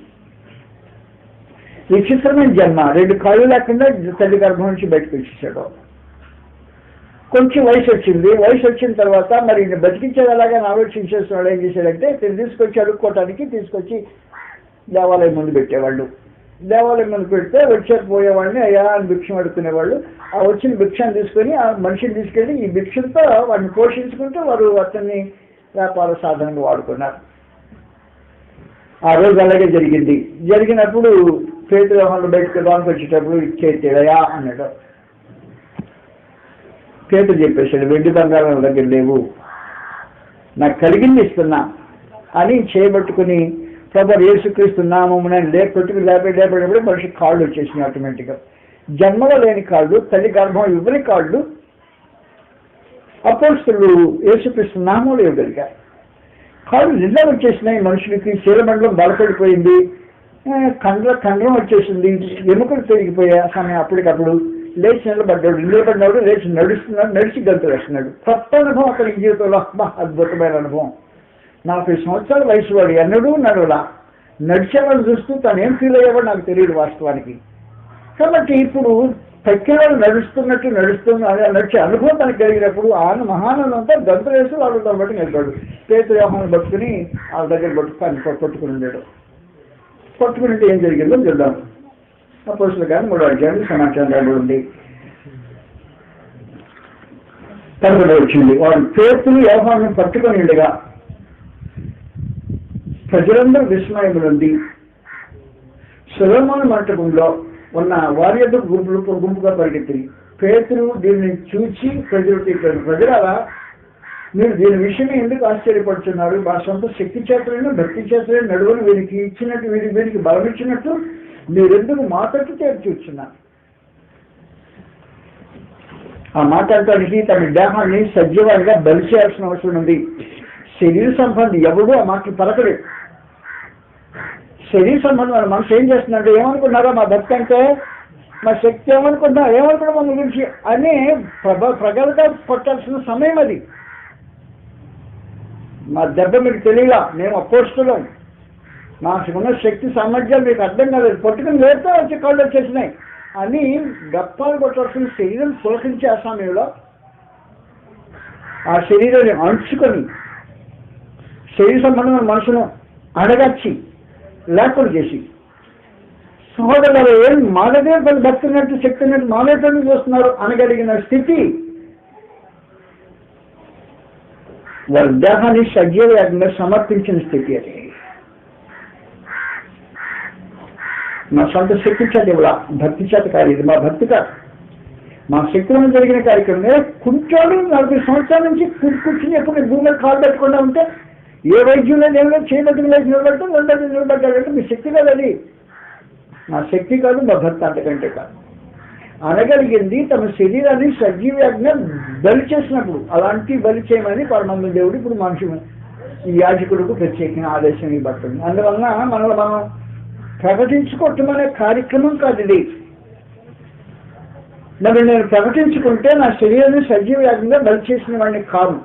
విచిత్రమైన జన్మ. 2 కాళ్ళు లేకుండా తల్లి గర్భం నుంచి బయటకు వచ్చేసాడు. కొంచెం వయసు వచ్చిన తర్వాత మరి ఈయన బతికించేది అలాగే ఆలోచించేస్తున్నాడు. ఏం చేశాడంటే తీసుకొచ్చి అడుక్కోవటానికి తీసుకొచ్చి దేవాలయం ముందు పెట్టేవాళ్ళు. దేవాలయం ముందు పెడితే వచ్చారు పోయేవాడిని అయ్యా అని భిక్షం అడుక్కునేవాళ్ళు. ఆ వచ్చిన భిక్షను తీసుకొని ఆ మనిషిని తీసుకెళ్ళి ఈ భిక్షంతో వాడిని పోషించుకుంటూ వారు అతన్ని వ్యాపార సాధనంగా వాడుకున్నారు. ఆ రోజు అలాగే జరిగినప్పుడు పేతురు యోహాను బయటకు లోనికి వచ్చేటప్పుడు ఇచ్చేయా అన్నాడు. పేతురు చెప్పేశాడు, వెండి బంగారం దగ్గర లేవు, నాకు కలిగింది ఇస్తున్నా అని చేయబట్టుకుని ప్రభువు యేసుక్రీస్తు నామమున పెట్టుకుని లేపేటప్పుడు మనిషి కాళ్ళు వచ్చేసినాయి ఆటోమేటిక్గా. జన్మలో లేని కాళ్ళు, తల్లి గర్భం ఇవ్వని కాళ్ళు అపోస్తలులు యేసుక్రీస్తు నామంలో ఇవ్వగలిగారు. కాళ్ళు నిండా వచ్చేసినాయి. మనుషులకి శీలమండలం బలపడిపోయింది, కండ్రం వచ్చేసింది, ఎముకలు పెరిగిపోయే సమయం అప్పటికప్పుడు లేచి నిలబడినాడు, లేచి నడిచి గంతులు వేస్తున్నాడు. కొత్త అనుభవం అతనికి జీవితంలో అద్భుతమైన అనుభవం. 40 సంవత్సరాల వయసు వాడు ఎన్నడూ నడిచేవాడు చూస్తూ తను ఏం ఫీల్ అయ్యేవాడు నాకు తెలియదు వాస్తవానికి. కాబట్టి ఇప్పుడు తక్కినవాడు నడిచే అనుభవం తనకు కలిగినప్పుడు ఆయన మహానందంతా గంతులు వేసి వాళ్ళు దాన్ని బట్టి నిలబడు. పేతురు యోహాను పట్టుకుని వాళ్ళ దగ్గర పట్టుకుని ఉండాడు. పట్టుకుని ఏం జరిగిందో చూద్దాం. అపోస్తలుల కార్యములు 3వ అధ్యాయం సమాచారం రాబడింది. 10వ వచ్చింది. వాడు పేతురు యోహాను పట్టుకొని ఉండగా ప్రజలందరూ విస్మయముంది. సొలొమోను మంటపంలో ఉన్న వారి యొక్క గుంపుగా పరిగెత్తి పేతురు దీన్ని చూచి ప్రజలు చెప్పారు, ప్రజలారా మీరు దీని విషయమే ఎందుకు ఆశ్చర్యపడుతున్నారు? మా సొంత శక్తి చేతులను భక్తి చేతులను నడువును వీరికి ఇచ్చినట్టు వీరికి బలం ఇచ్చినట్టు మీరెందుకు మాట్లాడుతూ చూస్తున్నారు? ఆ మాట్లాడటానికి తన దేహాన్ని సజీవంగా బలి చేయాల్సిన అవసరం ఉంది. శరీర సంబంధి ఎవడూ ఆ మాటలు పలకలేదు. శరీర సంబంధమైన మనసు ఏం చేస్తున్నాడు? ఏమనుకున్నారో మా భక్తి అంటే మా శక్తి ఏమనుకున్నా మన గురించి అని ప్రగల్గా కొట్టాల్సిన సమయం అది. మా దెబ్బ మీకు తెలియలా, మేము అపోస్తులం, మాకున్న శక్తి సామర్థ్యాలు మీకు అర్థం కాలేదు, పట్టుకుని వేస్తే వచ్చి కళ్ళు వచ్చేసినాయి అని గప్పాలు కొట్టాల్సిన శరీరం పులకించే ఆ సమయంలో ఆ శరీరాన్ని అణుచుకొని శరీర సంబంధమైన మనసును అడగచ్చి లేకుండా చేసి సహోదరులు ఏం మా దగ్గర పని భక్తున్నట్టు శక్తి ఉన్నట్టు మా దగ్గర చూస్తున్నారు అనగలిగిన స్థితి, వారి దేహాన్ని సజీవ యాగంగా సమర్పించిన స్థితి. అది మా సొంత శక్తి చేత ఇవ్వాల, భక్తి చేత కాదు, ఇది మా భక్తి కాదు, మా శక్తిలో జరిగిన కార్యక్రమం. కూర్చోడు 40 సంవత్సరాల నుంచి కూర్చుని ఎప్పుడు భూమిలో కాలు పెట్టకుండా ఉంటే ఏ వైద్యంలో నేను చేయబట్టి నిలబడ్డాడంటే మీ శక్తి కాదు, అది మా శక్తి కాదు, మా భక్తి అంతకంటే కాదు. అనగలిగింది తమ శరీరాన్ని సజీవంగా బలి చేసినప్పుడు అలాంటి బలి చేయమని పరమాత్మ దేవుడు ఇప్పుడు మనుషులు ఈ యాజకుడికి ప్రత్యేకంగా ఆదేశం ఇవ్వబడుతుంది. అందువలన మనల్ని మనం ప్రకటించుకోవటమనే కార్యక్రమం కాదు ఇది. మరి నేను ప్రకటించుకుంటే నా శరీరాన్ని సజీవంగా బలి చేసిన వాడిని కాదు.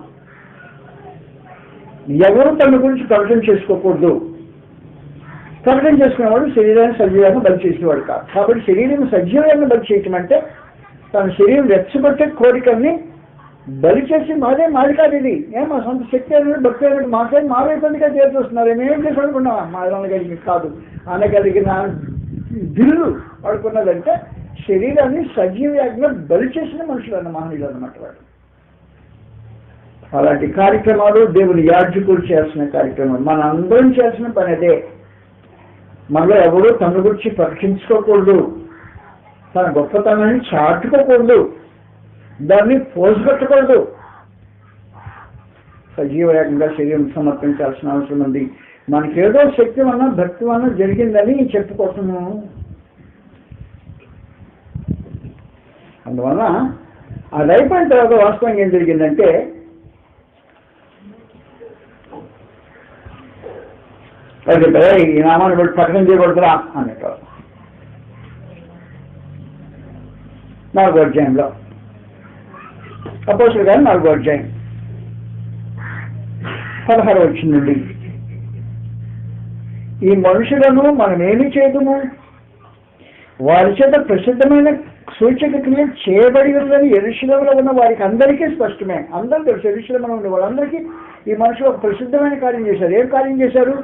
ఎవరు తన గురించి ప్రకటన చేసుకోకూడదు. ప్రకటన చేసుకునేవాడు శరీరాన్ని సజీవంగా బలి చేసేవాడు కాదు. కాబట్టి శరీరం సజీవంగా బలి చేయటం అంటే తన శరీరం రెచ్చగొట్టే కోరికల్ని బలి చేసి మాది కాదు ఇది. మా సొంత శక్తి అయినట్టు భక్తి అయినట్టు మాకేం మా వైపుగా చేరుస్తున్నారు, మేమేం చేసి అనుకున్నాం మా అనగలిగి కాదు. అనగలిగిన దిల్లు పడుకున్నదంటే శరీరాన్ని సజీవంగా బలి చేసిన మనుషులు అన్న మహనీయులు అన్నమాట వాడు. అలాంటి కార్యక్రమాలు దేవుని యాజకులు చేసిన కార్యక్రమాలు, మన అందరం చేసిన పని అదే. మనలో ఎవరూ తన గురించి ప్రకటించుకోకూడదు, తన గొప్పతనాన్ని చాటుకోకూడదు, దాన్ని పోసుకొట్టకూడదు. సజీవయాగంగా శరీరం సమర్పించాల్సిన అవసరం ఉంది. మనకేదో శక్తి వలన భక్తి వలన జరిగిందని చెప్పుకోవటము. అందువల్ల అది అయిపోయిన తర్వాత వాస్తవంగా ఏం జరిగిందంటే ఈ నామాన్ని బట్టి ప్రకటన చేయబడుతురా అన్నట్టు 4వ అధ్యాయంలో అపోస్తలుల కార్యం 4వ అధ్యాయం 16వ వచనం నుండి ఈ మనుషులను మనం ఏమి చేయదుము, వారి చేత ప్రసిద్ధమైన సూచక క్రియలు చేయబడి ఉందని యెరూషలేములో ఉన్న వారికి అందరికీ స్పష్టమే. అందరూ తెలుసు, యెరూషలేములో ఉన్న వాళ్ళందరికీ ఈ మనుషులు ఒక ప్రసిద్ధమైన కార్యం చేశారు. ఏం కార్యం చేశారు?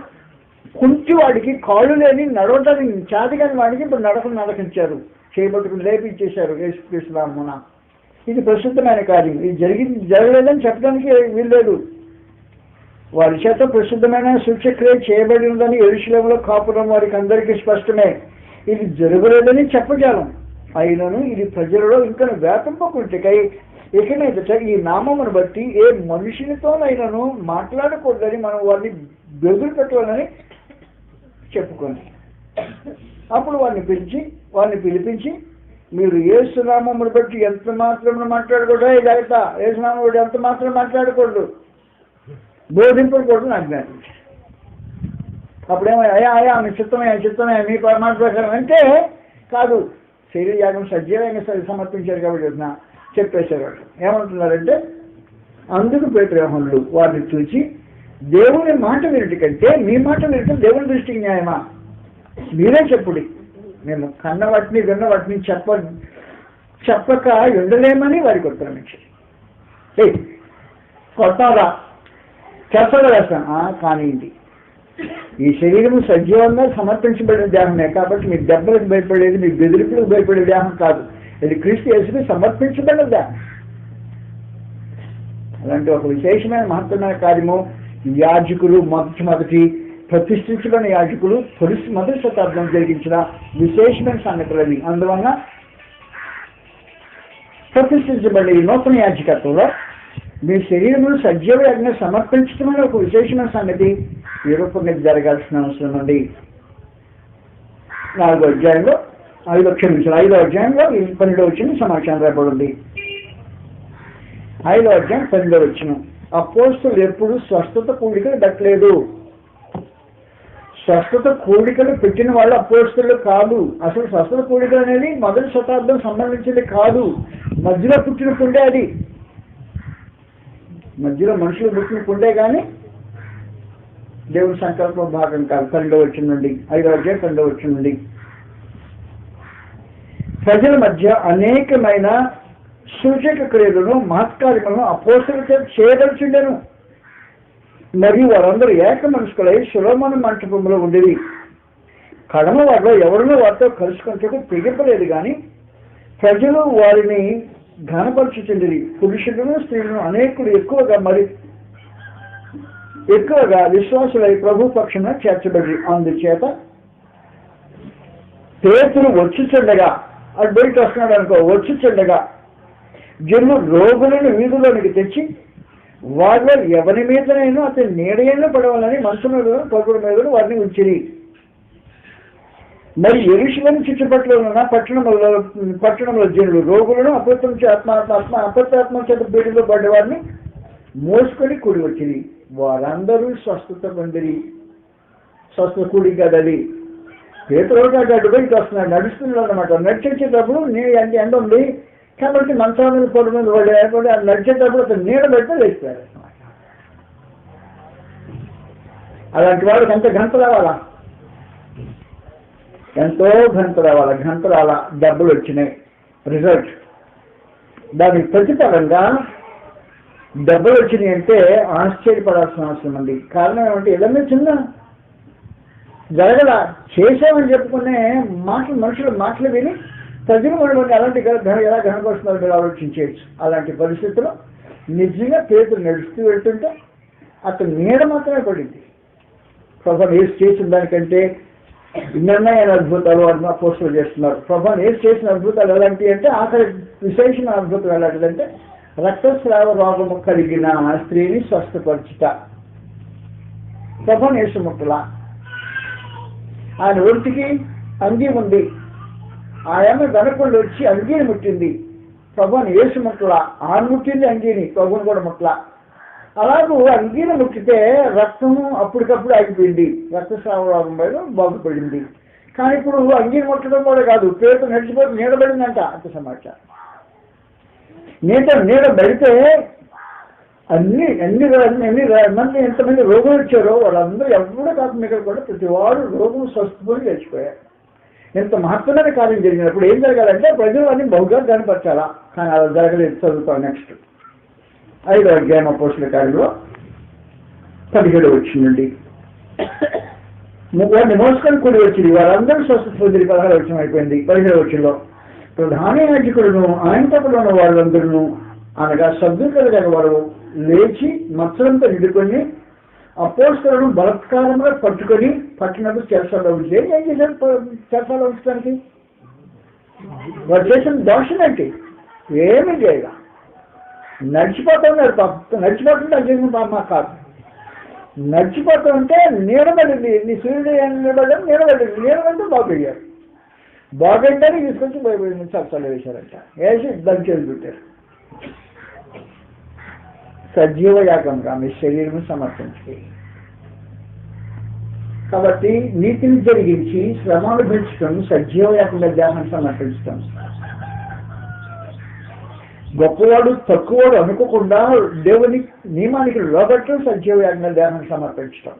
కుంటి వాడికి కాళ్ళు లేని నడవటానికి చేతగాని వాడికి ఇప్పుడు నడకించారు, చేయబట్టుకుని లేపించేశారు యేసుక్రీస్తు నామమున. ఇది ప్రసిద్ధమైన కార్యం. ఇది జరగలేదని చెప్పడానికి వీల్లేదు. వారి చేత ప్రసిద్ధమైన సూచక్రియ చేయబడి ఉందని యెరూషలేములో కాపురం వారికి అందరికీ స్పష్టమే. ఇది జరగలేదని చెప్పజాలం, అయినను ఇది ప్రజలలో ఇంకా వ్యాపింపకుంటే ఇకనైతే ఈ నామమును బట్టి ఏ మనుషునితోనైనాను మాట్లాడకూడదని మనం వారిని బెదురు పెట్టాలని చెప్పుకోండి. అప్పుడు వారిని పిలిపించి మీరు యేసునామమును బట్టి ఎంత మాత్రం మాట్లాడకూడదు, జాగ్రత్త, యేసునామం బట్టి ఎంత మాత్రం మాట్లాడకూడదు, బోధింపకూడదు ఆజ్ఞాపించారు. అప్పుడేమో అయా మీ చిత్తమే మీ మాట ప్రకారం అంటే కాదు, శరీర యాగం సజీవంగా సమర్పించారు కాబట్టి చెప్పేశారు. వాళ్ళు ఏమంటున్నారంటే అందుకు పేతురు వారిని చూసి దేవుని మాట వినటి కంటే మీ మాట వినటం దేవుని దృష్టికి న్యాయమా? మీరే చెప్పుడి, మేము కన్న వాటిని విన్న వాటిని చెప్పక ఉండలేమని వారికి ఉత్తరం ఇచ్చారు. కొట్టాలా చేస్తాడా వేస్తాను కానీ ఈ శరీరం సజీవంగా సమర్పించబడిన దేహమే కాబట్టి మీ దెబ్బలకు భయపడేది, మీ బెదిరింపులకు భయపడే దేహం కాదు. ఇది క్రీస్తు యేసుకి సమర్పించబడిన దేహం. అలాంటి ఒక విశేషమైన మహత్తరమైన కార్యము యాజకులు మొదటి ప్రతిష్ఠించబడిన యాజకులు మొదటి శతాబ్దం జరిగించిన విశేషమైన సంగతులు అవి. అందువలన ప్రతిష్ఠించబడిన ఈ నూతన యాజకత్వంలో మీ శరీరమును సజీవ యజ్ఞ సమర్పించడమైన ఒక విశేషమైన సంగతి ఈ రూపంగా జరగాల్సిన అవసరం ఉంది. 4వ అధ్యాయంలో 5వ అధ్యాయంలో 12వ వచనం సమాచారం రాబడింది. 5వ అధ్యాయం 12వ వచనం, అపోస్తలులు ఎప్పుడు స్వస్థత కూడికలు పెట్టలేదు. స్వస్థత కూడికలు పెట్టిన వాళ్ళు అపోస్తలులు కాదు. అసలు స్వస్థత కూడిక అనేది మొదటి శతాబ్దం సంబంధించింది కాదు. మధ్యలో పుట్టిన పుండే అది. మధ్యలో మనుషులు పుట్టిన పుండే కానీ దేవుని సంకల్పం భాగం కాదు. 12వ వచనం నుండి 5వ అధ్యాయం 12వ వచనం నుండి ప్రజల మధ్య అనేకమైన సూచక క్రియలను మహత్కార్యములను అపోస్తలులతో చేయదలిచిండెను. మరియు వారందరూ ఏక మనస్కులై సొలొమోను మంటపంలో ఉండేది. కడమ వారిలో ఎవరినో వారితో కలుసుకుంటే తెగింపలేదు కానీ ప్రజలు వారిని ఘనపరచుచుండేది. పురుషులను స్త్రీలను అనేకులు ఎక్కువగా విశ్వాసులై ప్రభు పక్షాన చేర్చబడి. అందుచేత పేతురు వచ్చుచుండగా, అటు బయట వస్తున్నాడు అనుకో, వచ్చుచుండగా జనులు రోగులను వీధులోనికి తెచ్చి వారిలో ఎవరి మీదనైనా అతని నీడైనా పడవాలని మనసు మీద పగుడు మీద వారిని ఉంచిరి. మరి యెరూషలేము చుట్టుపక్కల ఉన్న పట్టణంలో జనులు రోగులను అపవిత్రాత్మ చేత పీడిలో పడ్డవారిని మోసుకొని కూడి వచ్చింది. వారందరూ స్వస్థత పొందిరి. స్వస్థత కూడి కదది. పేతురు అటు బయటకు వస్తున్నాడు, నడుస్తున్నాడు అనమాట. నడిచేటప్పుడు ఎండ ఉంది కాబట్టి మంచాల మీద పొడి మీద పడి నడిచేటప్పుడు అతను నీడ పెడితే లేచిపోయారు. అలాంటి వాళ్ళకి ఎంత ఘనత రావాలా, ఎంతో ఘనత రావాలా. ఘనత రావాలా, డబ్బులు వచ్చినాయి. రిజల్ట్ దానికి ప్రతిఫలంగా డబ్బులు వచ్చినాయి అంటే ఆశ్చర్యపడాల్సిన అవసరం ఉంది. కారణం ఏమంటే ఏదన్నా చిన్న జరగల చేసామని చెప్పుకునే మనుషుల మాటలు విని ప్రజలు మనలోని అలాంటి ఎలా కనపడుతున్నారు మీరు ఆలోచించవచ్చు. అలాంటి పరిస్థితుల్లో నిజంగా పేతురు నడుస్తూ వెళ్తుంటే అతను నీడ మాత్రమే పడింది. ప్రభువుని యేసు చేసిన దానికంటే ఇన్నైన అద్భుతాలు అపోస్తలులు చేస్తున్నారు. ప్రభువుని యేసు చేసిన అద్భుతాలు ఎలాంటివి అంటే ఆఖరి విశేషమైన అద్భుతం ఎలాంటిదంటే రక్తస్రావ రోగము కలిగిన స్త్రీని స్వస్థపరచుట. ప్రభువుని యేసు ముట్టల. ఆయన ఒంటికి అంగీ ఉంది. ఆయమ్మ వెనకుండా వచ్చి అంగీని ముట్టింది. ప్రభువుని యేసు ముట్టల. ఆయన ముట్టింది అంగీని, ప్రభువుని కూడా ముట్టల. అలాగూ అంగీని ముట్టితే రక్తము అప్పటికప్పుడు ఆగిపోయింది. రక్తస్రావ రోగం మీద బాగుపడింది. కానీ ఇప్పుడు అంగీని ముట్టడం కూడా కాదు, పేరుతో నడిచిపోతే నీడబడిందంట. అంత సమాచారం. నీడ పడితే అన్ని మంది ఎంతమంది రోగులు వచ్చారో వాళ్ళందరూ ఎవరో కాకుండా కూడా ప్రతి వారు రోగులు స్వస్థపడి లేచిపోయారు. ఎంత మహత్తమైన కార్యం జరిగినప్పుడు ఏం జరగాలంటే ప్రజలు అన్ని బహుగా కనపరచాలా. కానీ అలా జరగలేదు. చదువుతాం నెక్స్ట్ 5వ అధ్యాయం అపోస్తలుల కార్యంలో 17వ వచనం నుండి. వారిని మోసుకొని కూడి వచ్చింది. వారందరూ స్వస్థత పొందిరి. 16వ వచనం అయిపోయింది. 17వ వచనంలో ప్రధాన యాజకులను ఆయనతో ఉన్న వాళ్ళందరూ అనగా సభ్యులు వారు లేచి మత్సరంతో నిడుకొని అపోస్తలులను బలత్కారంగా పట్టుకొని పట్టినప్పుడు చెరసాలలో ఉంచి ఏం చేశారు? చెరసాలలో ఉంచడానికి వారు చేసిన దోషం ఏంటి? ఏమీ చేయక నడిచిపోతున్నారు. నడిచిపోతుంటే అది చేసిన పాప కాదు. నడిచిపోతూ ఉంటే నీడబడింది. నీ సూర్యుడు నిలబడ్డారు, నీడబడింది. నీడబంటే బాగుపెయ్యారు. బాగుంటేనే తీసుకొచ్చి చెరసాలలో వేశారంట. వేసి దాన్ని చేసి పెట్టారు. సజీవ యాగంగా మీ శరీరం సమర్పించి. కాబట్టి నీతిని జరిగించి శ్రమను పెంచడం సజీవ యాగంగా దేహాన్ని సమర్పించడం. గొప్పవాడు తక్కువవాడు అనుకోకుండా దేవుని నియమానికి లోబట్టడం సజీవ యాగంగా దేహాన్ని సమర్పించడం.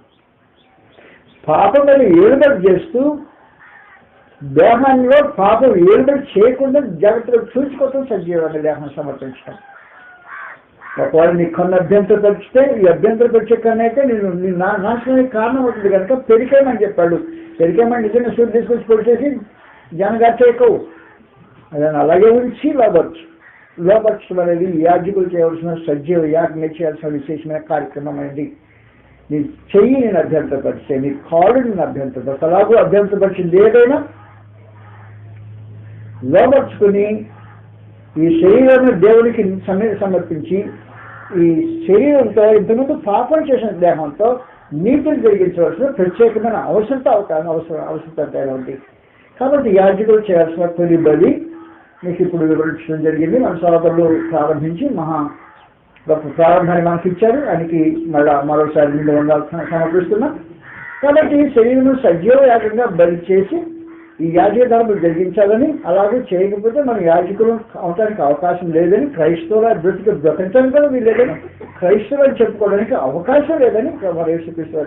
పాపం మీద ఏలుబడి చేస్తూ దేహాల్లో పాపం ఏలుబడి చేయకుండా జాగ్రత్తగా చూసుకోవటం సజీవ యాగంగా దేహాన్ని సమర్పించడం. ఒకవేళ నీ కన్ను అభ్యంతరపరిచితే ఈ అభ్యంతరపరిచే కన్నా అయితే నీ నాశనానికి కారణం అవుతుంది కనుక పెరికేమని చెప్పాడు. పెరికేమని నిజంగా సూర్యుడు తీసుకొచ్చి పొడిచేసి జనగాచేయకవు. అదని అలాగే ఉంచి లోపరచడం అనేది యాజకులు చేయవలసిన సజీవ యాజ్ఞ చేయాల్సిన విశేషమైన కార్యక్రమం అనేది. నీ చెయ్యి నేను అభ్యంతరపరిస్తే, నీ కాళ్ళు నేను అభ్యంతరపరిస్తే, అలాగూ అభ్యంతరపరిచింది ఏదైనా లోపరుచుకుని ఈ శరీరాన్ని దేవునికి సమర్పించి ఈ శరీరంతో ఇంతకుముందు పాపం చేసిన దేహంతో నీతిని జరిగించవలసిన ప్రత్యేకమైన అవసరత ఉంది. కాబట్టి యాజకులు చేయాల్సిన తొలి బలి మీకు ఇప్పుడు వివరించడం జరిగింది. మన సోదరులు ప్రారంభించి గొప్ప ప్రారంభాన్ని మనకి ఇచ్చారు. ఆయనకి మరోసారి నిండు వందలు సమర్పిస్తున్నాం. కాబట్టి శరీరం సజీవ యాగంగా బలి చేసి ఈ యాజక ధర్మం జరిగించాలని, అలాగే చేయకపోతే మన యాజకులు అవటానికి అవకాశం లేదని, క్రైస్తవుల బ్రతికి బ్రతించడానికి కూడా వీల్లేదని, క్రైస్తవులు చెప్పుకోవడానికి అవకాశం లేదని యేసుక్రీస్తు